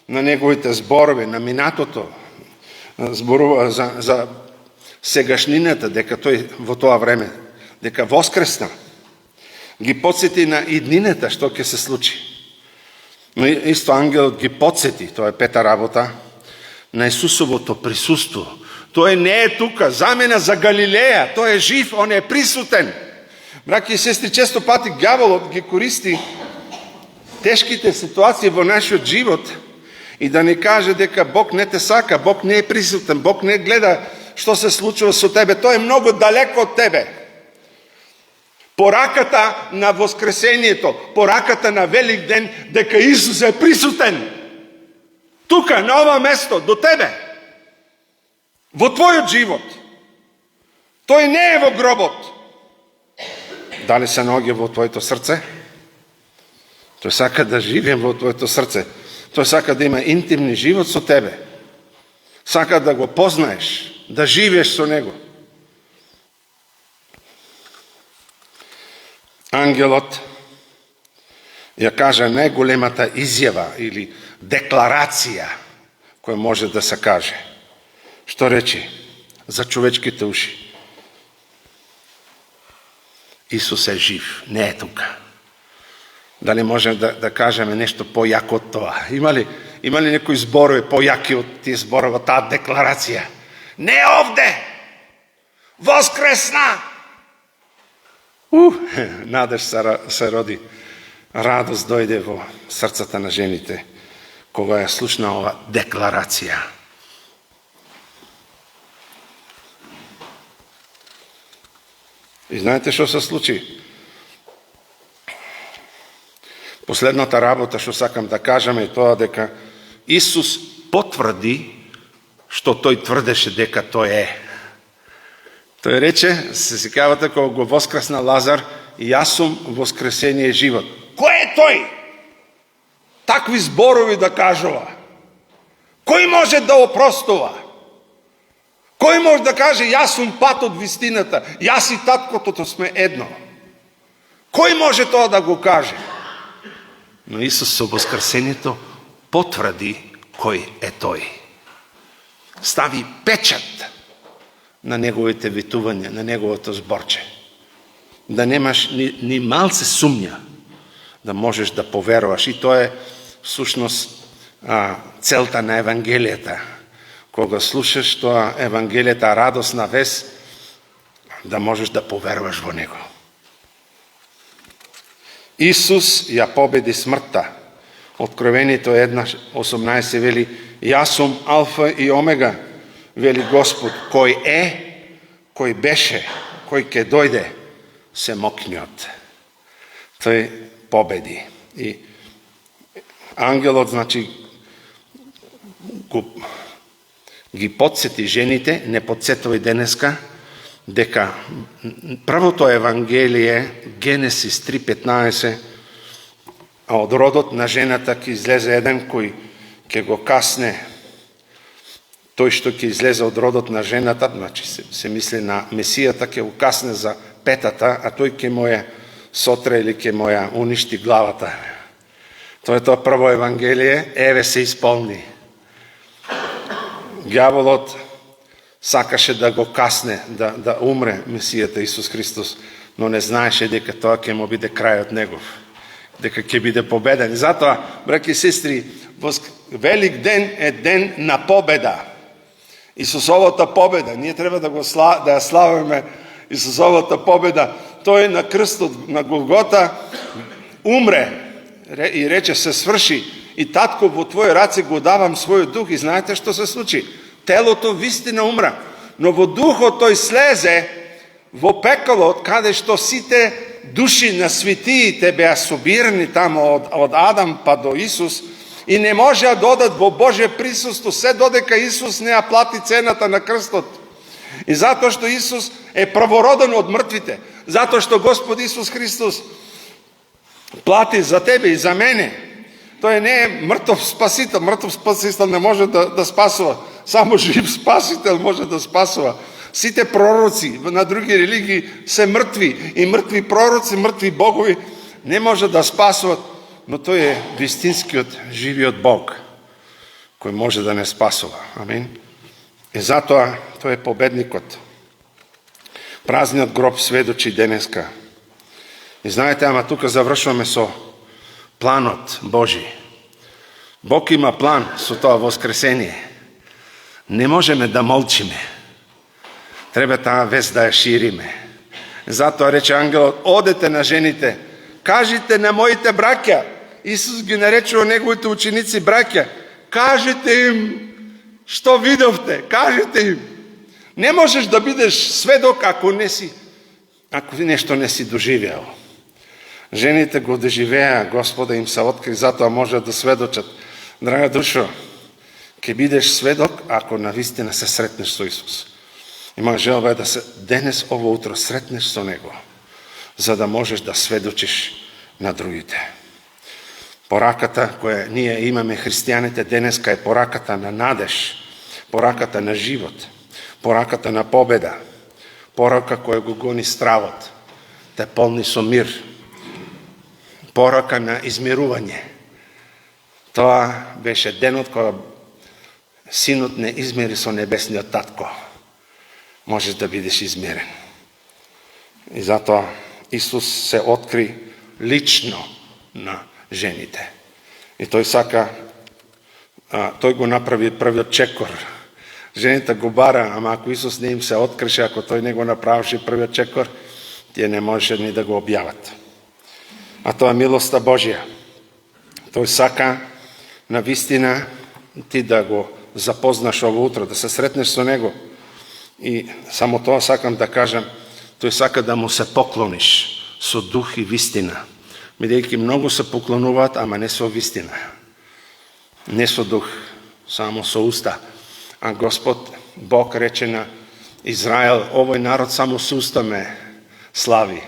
на неговите зборови, на минатото, зборува за сегашнината, дека тој во тоа време, дека воскресна, ги подсети на иднината што ќе се случи. Но исто ангелот ги подсети, тоа е пета работа, на Исусовото присуство. Тој не е тука, замена за Галилеја, тој е жив, он е присутен. Браќи и сестри, често пати ѓаволот ги користи тешките ситуации во нашиот живот и да ни каже дека Бог не те сака, Бог не е присутен, Бог не гледа што се случува со тебе, тој е многу далеко од тебе. Пораката на воскресението, пораката на Велик ден, дека Исус е присутен. Тука, на ова место, до тебе. Во твојот живот. Тој не е во гробот. Дали се наоѓа во твоето срце? Тој сака да живее во твоето срце. Тој сака да има интимни живот со тебе. Сака да го познаеш, да живееш со него. Ангелот ја кажа најголемата изјава или декларација која може да се каже. Што рече за човечките уши? Исус е жив, не е тука. Дали можем да кажеме нешто појако од тоа? Има ли некои зборови појаки од тие зборови, таа декларација? Не овде! Воскресна! Надеж се роди. Радост дојде во срцата на жените кога ја слушна ова декларација. И знаете што се случи? Последната работа што сакам да кажам е тоа дека Исус потврди што тој тврдеше дека тој е. Тој рече, се сеќавате кога го воскресна Лазар, јас сум воскресение и живот. Кој е тој? Такви зборови да кажува. Кој може да опростува? Кој може да каже јас сум патот, вистината, јас и таткото сме едно? Кој може тоа да го каже? Но Исус со воскресението потврди кој е тој. Стави печат на неговите ветувања, на неговото зборче. Да немаш ни малце сумња да можеш да поверуваш. И тоа е всушност целта на Евангелијата. Кога слушаш тоа Евангелијата, радосна вест, да можеш да поверуваш во него. Исус ја победи смртта. Откровението 1:18 вели, јас сум Алфа и Омега, вели Господ, кој е, кој беше, кој ќе дојде, семокниот. Тој победи. И ангелот, значи, ги подсети жените, не подсетува и денеска, дека првото Евангелие, Генесис 3:15, а од родот на жената ќе излезе еден кој ќе го касне. Тој што ќе излезе од родот на жената, значи се мисли на Месијата, ќе го касне за петата, а тој ќе му ја сотре или ќе му ја уништи главата. Тоа е тоа прво Евангелие, еве се исполни. Ѓаволот сакаше да го касне, да умре Месијата Исус Христос, но не знаеше дека тоа ќе му биде крајот негов, дека ќе биде победен. И затоа, браќи и сестри, Велик ден е ден на победа. Исусовата победа, ние треба да ја славиме Исусовата победа. Тој на крстот на Голгота умре и рече се сврши. И татко, во твои раце го давам својот дух. И знаете што се случи? Телото вистина умра, но во духот тој слезе во пеколот, каде што сите души на светиите беа собирани тамо од Адам па до Исус и не можеа да одат во Божје присуство се додека Исус не ја плати цената на крстот. И затоа што Исус е првороден од мртвите, затоа што Господ Исус Христос плати за тебе и за мене. Тој не е мртов спасител. Мртов спасител не може да спасува. Само жив спасител може да спасува. Сите пророци на други религии се мртви. И мртви пророци, мртви богови не може да спасуват. Но тој е вистинскиот, живиот Бог, кој може да не спасува. Амин. И затоа тој е победникот. Празниот гроб сведочи денеска. И знаете, ама тука завршуваме со планот Божи. Бог има план со тоа воскресение. Не можеме да молчиме. Треба таа вест да ја шириме. Затоа рече ангелот, одете на жените, кажите на моите браќа. Исус ги наречува неговите ученици браќа. Кажете им што видовте, кажете им. Не можеш да бидеш сведок ако нешто не си доживеал. Жените го доживеа, Господа им се откри, затоа може да сведочат. Драга душо, ќе бидеш сведок ако навистина се сретнеш со Исус. И моја желба е да се денес ово утро сретнеш со Него, за да можеш да сведочиш на другите. Пораката која ние имаме христијаните денеска е пораката на надеж, пораката на живот, пораката на победа, порака која го гони стравот, те полни со мир, порака на измирување. Тоа беше денот кога синот не измери со небесниот татко. Можеш да бидеш измерен. И затоа Исус се откри лично на жените. И тој сака, тој го направи првиот чекор. Жените го бара, ама ако Исус не им се открише, ако тој не го направише првиот чекор, тие не можеше ни да го објават. А тоа е милоста Божја. Тој сака на вистина ти да го запознаш ово утро, да се сретнеш со Него. И само тоа сакам да кажам, тој сака да му се поклониш со дух и вистина. Бидејќи многу се поклонуваат, ама не со вистина. Не со дух, само со уста. А Господ Бог рече на Израел, овој народ само со уста ме слави.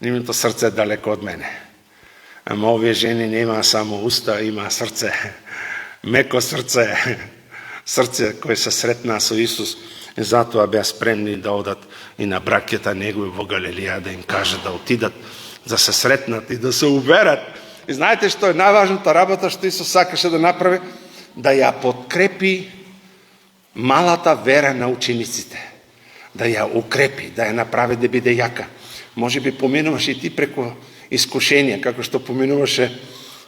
Нивното срце е далеко од мене. Ама овие жени не имаа само уста, имаа срце. Меко срце. Срце кој се сретнаа со Исус. И затоа беа спремни да одат и на браќата негови во Галилеја, да им кажат да отидат, да се сретнат и да се уверат. И знаете што е најважната работа што Исус сакаше да направи? Да ја подкрепи малата вера на учениците. Да ја укрепи, да ја направи да биде јака. Може би поминуваш и ти преку искушенија, како што поминуваше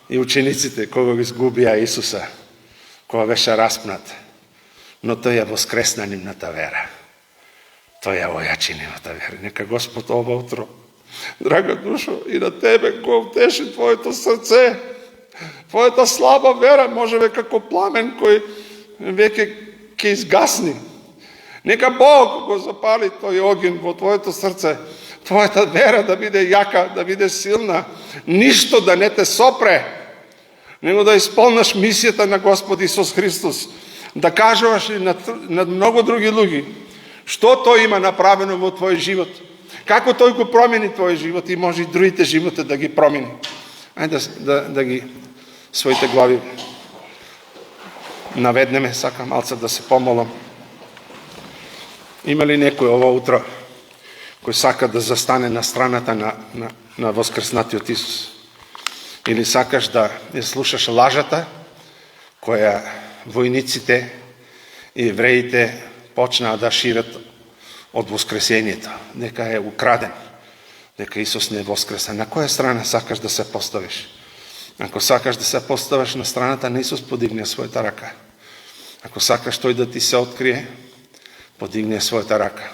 и учениците кога го изгубија Исуса, кога беше распнат. Но тој ја воскресна нивната вера. Тој ја ојачи нивната вера. Нека Господ ова утро, драга душо, и на тебе го утеши твоето срце, твоята слаба вера, можеме како пламен кој веќе ќе изгасни. Нека Бог го запали тој огин во твоето срце, твоята вера да биде јака, да биде силна, ништо да не те сопре, него да исполнаш мисијата на Господ Исус Христос, да кажуваш и на многу други луѓе што тој има направено во твој живот, како тој го промени твој живот и може и другите животи да ги промени. Ајде да ги своите глави наведнеме, сакам малце да се помолам. Има ли некој ова утро кој сака да застане на страната на воскреснатиот Исус? Или сакаш да ја слушаш лажата која војниците и евреите почнаа да шират од воскресението, дека е украден, дека Исус не воскреса. На која страна сакаш да се поставиш? Ако сакаш да се поставиш на страната на Исус, подигни својата рака. Ако сакаш тој да ти се открие, подигни својата рака.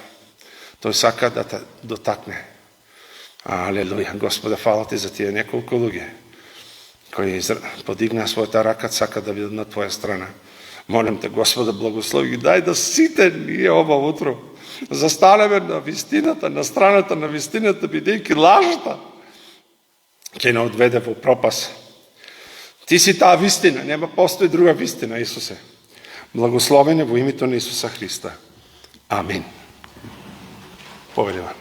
Тој сака да те дотакне. Алелуја. Господе, фала ти за тие неколку луѓе кои подигнаа својата рака, сака да бидат на твоја страна. Молим те, Господе, благослови ги, дај да сите ние ова утро застанеме на вистината, на страната на вистината, бидејќи лажата ќе не одведе во пропас. Ти си таа вистина, нема постои друга вистина, Исусе. Благословен е во името на Исуса Христа. Амин. Повелива.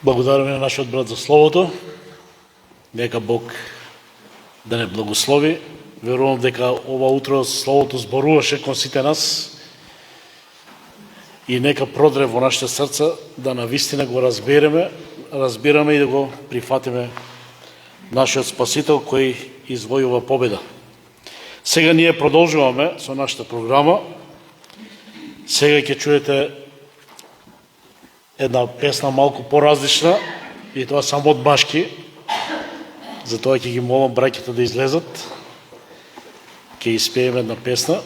Благодараме на нашиот брат за словото. Нека Бог да не благослови. Верувам дека ова утро словото зборуваше кон сите нас и нека продре во нашите срца да навистина го разбираме и да го прифатиме нашиот Спасител кој извојува победа. Сега ние продолжуваме со нашата програма. Сега ќе чуете една песна малку поразлична и тоа само од башки. Затоа ќе ги молам браќата да излезат. Ќе испееме една песна.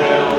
Ave,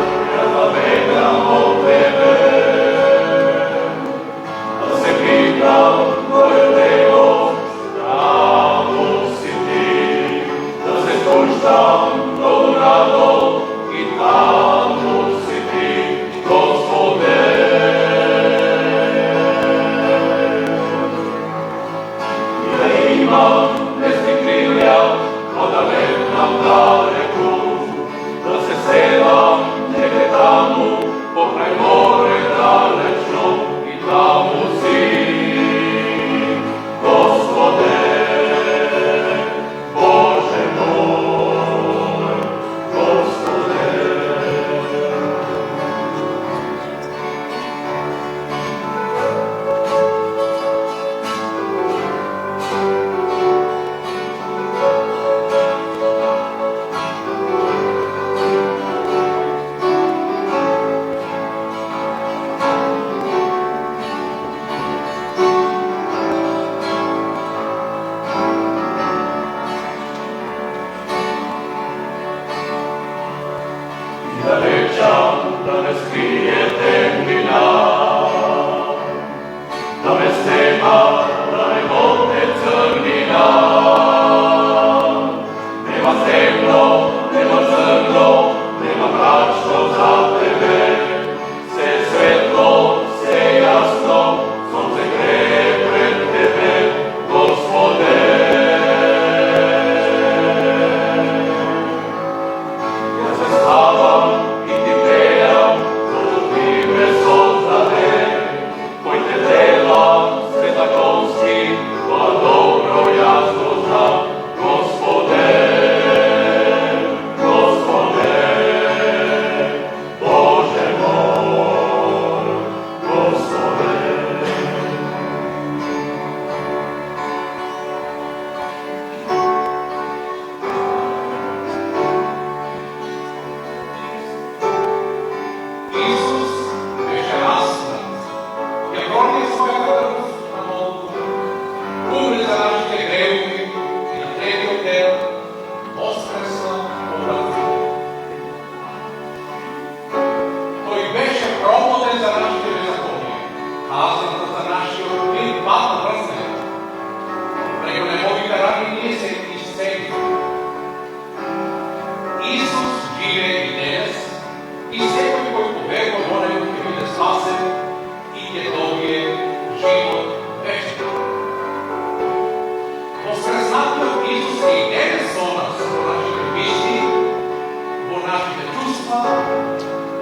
искуства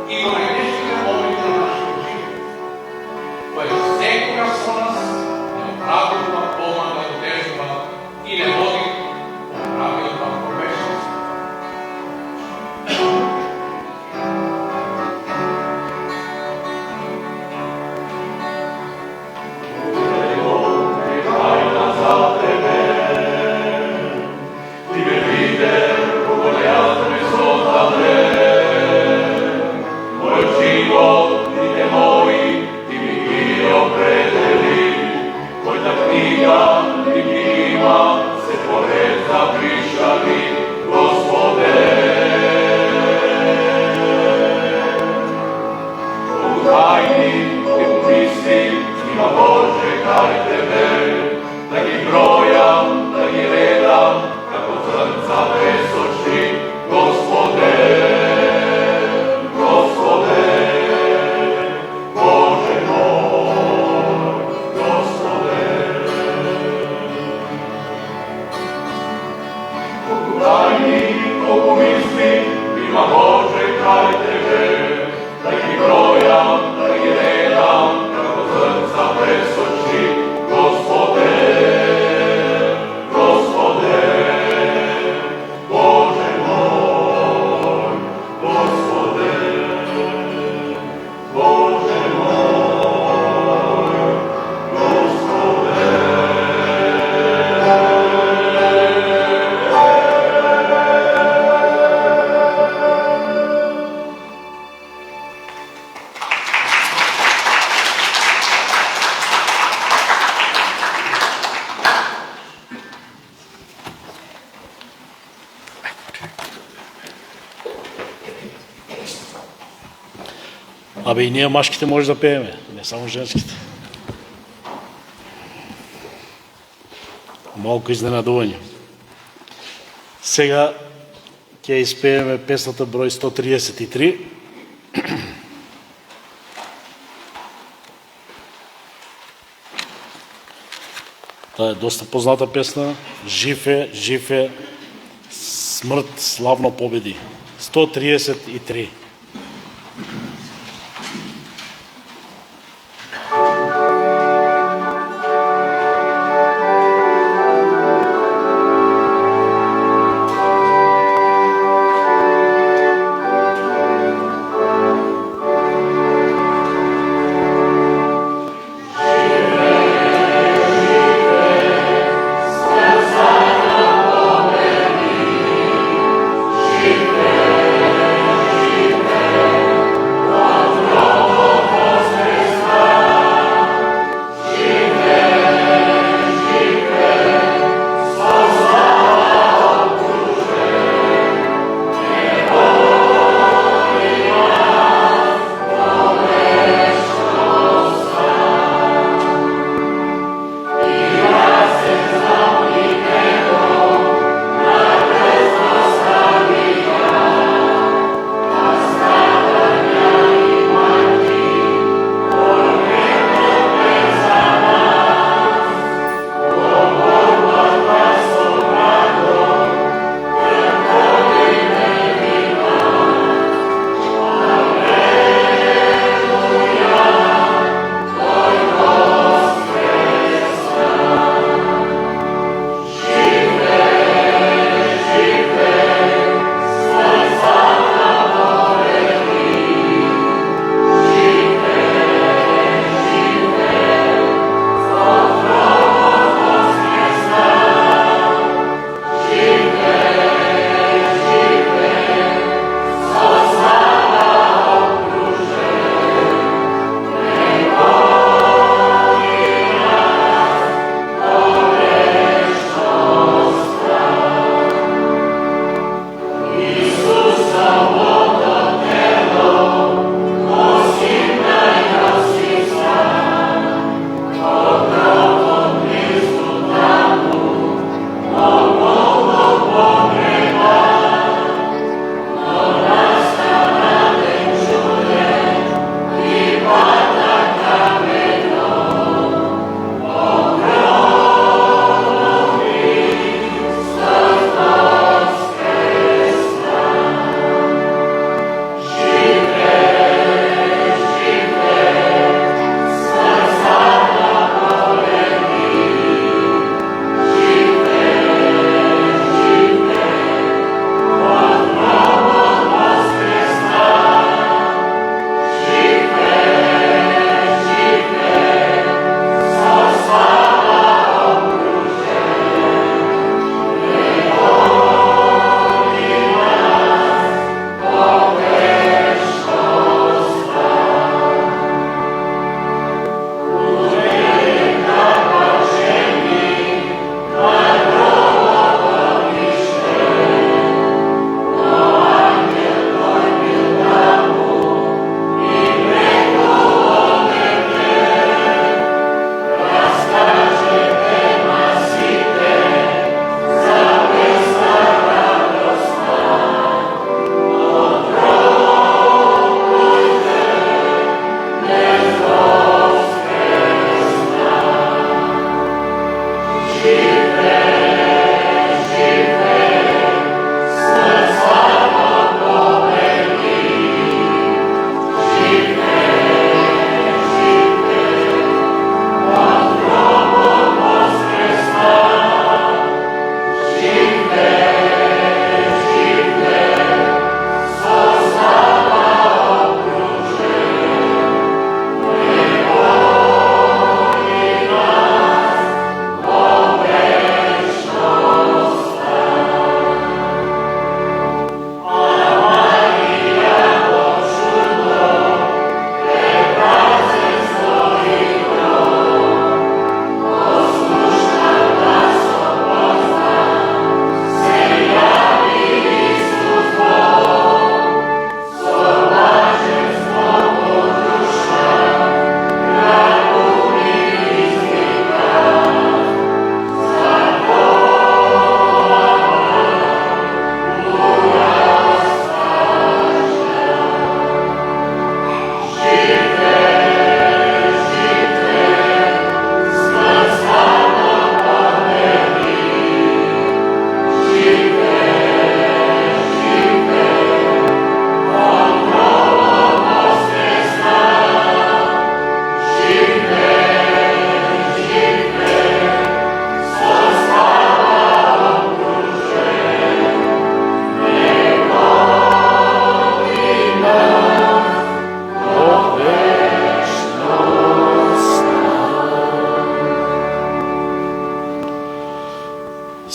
и во најтешките моменти на нашиот живот, кој секогаш со нас неоправдано помага до тежба и не води по правилна повешност. Абе и ние машките може да пееме, не само женските. Малко изненадување. Сега ќе испееме песната број 133. Таа е доста позната песна. Жив е, смрт славно победи. 133. Живе,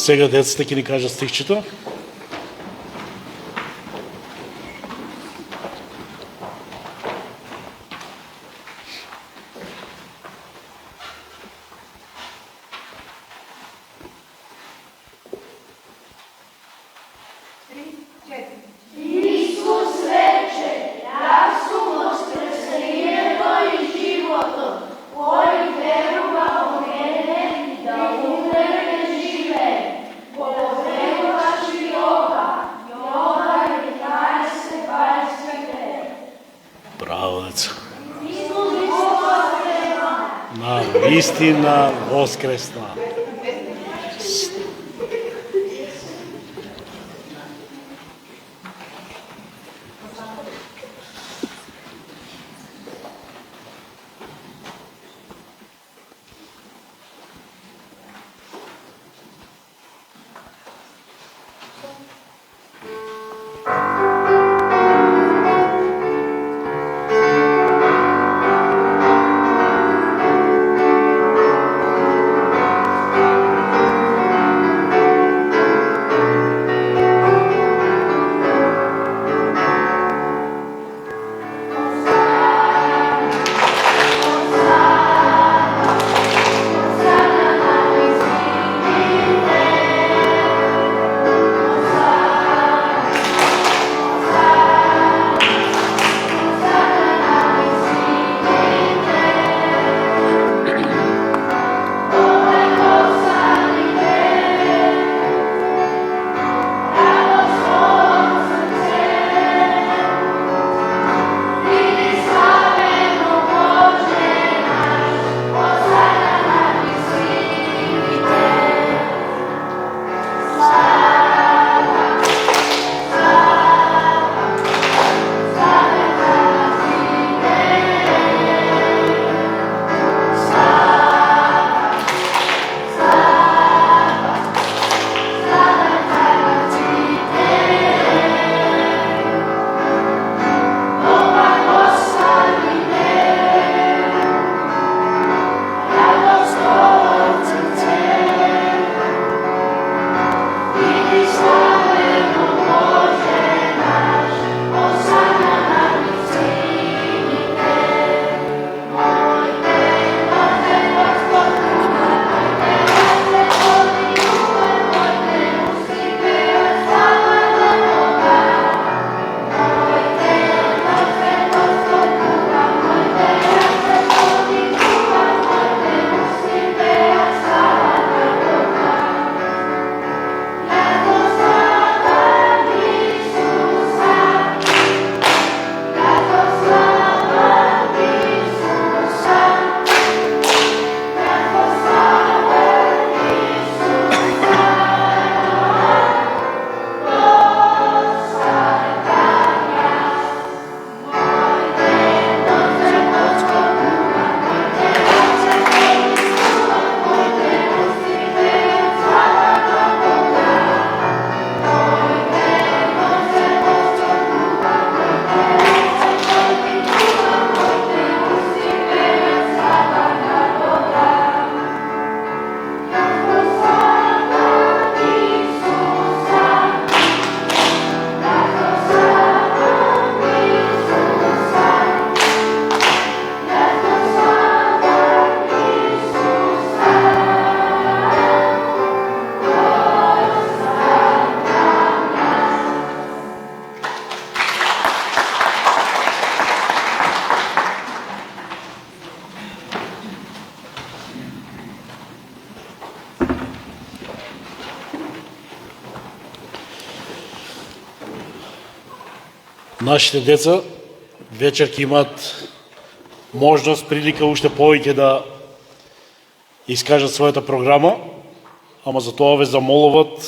сега децата ќе ни кажат стихчето. Браво, деца. На вистина воскресна. Нашите деца вечер ќе имаат можност, прилика уште повеќе да искажат својата програма, ама за тоа ве замолуват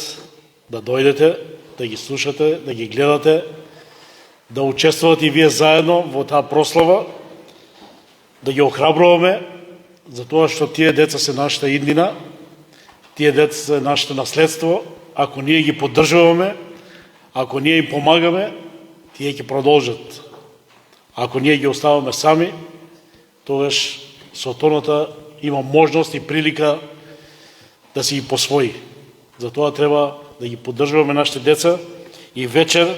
да дојдете, да ги слушате, да ги гледате, да учествувате и вие заедно во таа прослава, да ги охрабруваме, за тоа што тие деца се нашата иднина, тие деца се нашето наследство. Ако ние ги поддржуваме, ако ние им помагаме, тие ќе продолжат. Ако ние ги оставаме сами, тогаш Сотоната има можност и прилика да си ги посвои. Затоа треба да ги поддржуваме нашите деца и вечер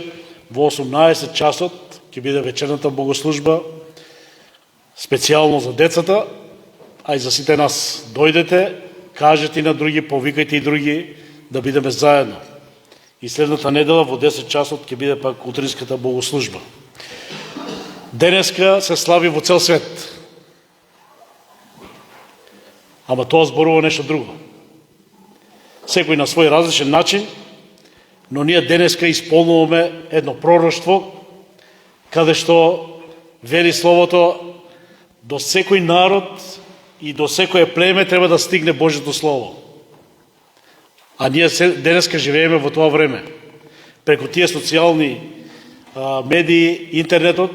во 18 часот ќе биде вечерната богослужба специјално за децата, а и за сите нас. Дојдете, кажете и на други, повикајте и други да бидеме заедно. И следната недела во 10 часот ќе биде пак утринската богослужба. Денеска се слави во цел свет. Ама тоа зборува нешто друго. Секој на свој различен начин, но ние денеска исполнуваме едно пророштво, каде што вели Словото, до секој народ и до секој племе треба да стигне Божјото Слово. А ние денеска живееме во тоа време. Преку тие социјални медии, интернетот,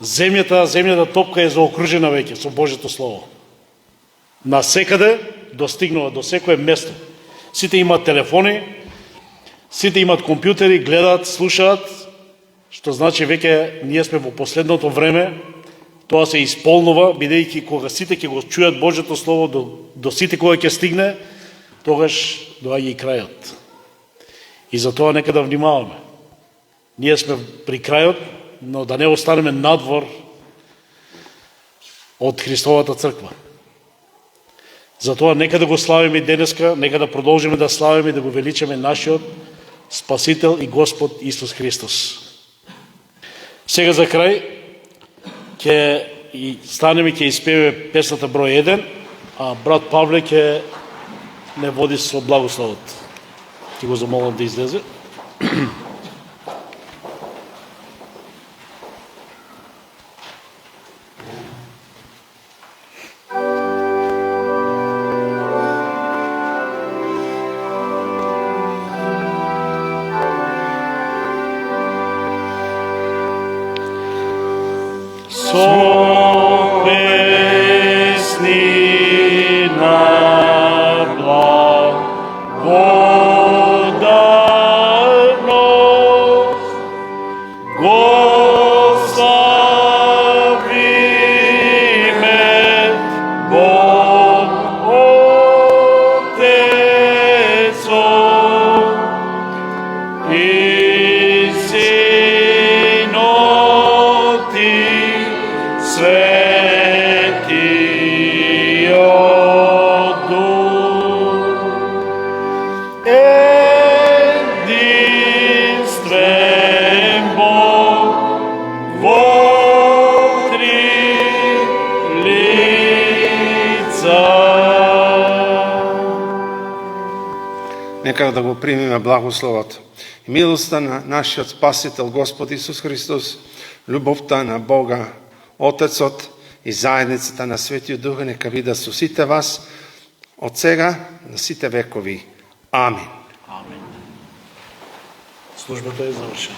земјата топка е заокружена веќе со Божјото Слово. Насекаде достигнува до секое место. Сите имаат телефони, сите имаат компјутери, гледаат, слушаат, што значи веќе ние сме во последното време, тоа се исполнува, бидејќи кога сите ќе го чујат Божјото Слово, до сите кога ќе стигне, тогаш доаѓа и крајот. И затоа нека да внимаваме. Ние сме при крајот, но да не останеме надвор од Христовата црква. Затоа нека да го славиме и денеска, нека да продолжиме да славиме и да го величаме нашиот Спасител и Господ Исус Христос. Сега за крај ќе станеме, ќе испеваме песната број 1, а брат Павле ќе не води со благословот. Ќе го замолам да излезе. Нека да го примиме благословото. И милоста на нашиот Спасител Господ Исус Христос, љубовта на Бога Отецот и заедницата на Светиот Дух нека биде со сите вас од сега на сите векови. Амин. Амин. Службата е завршена.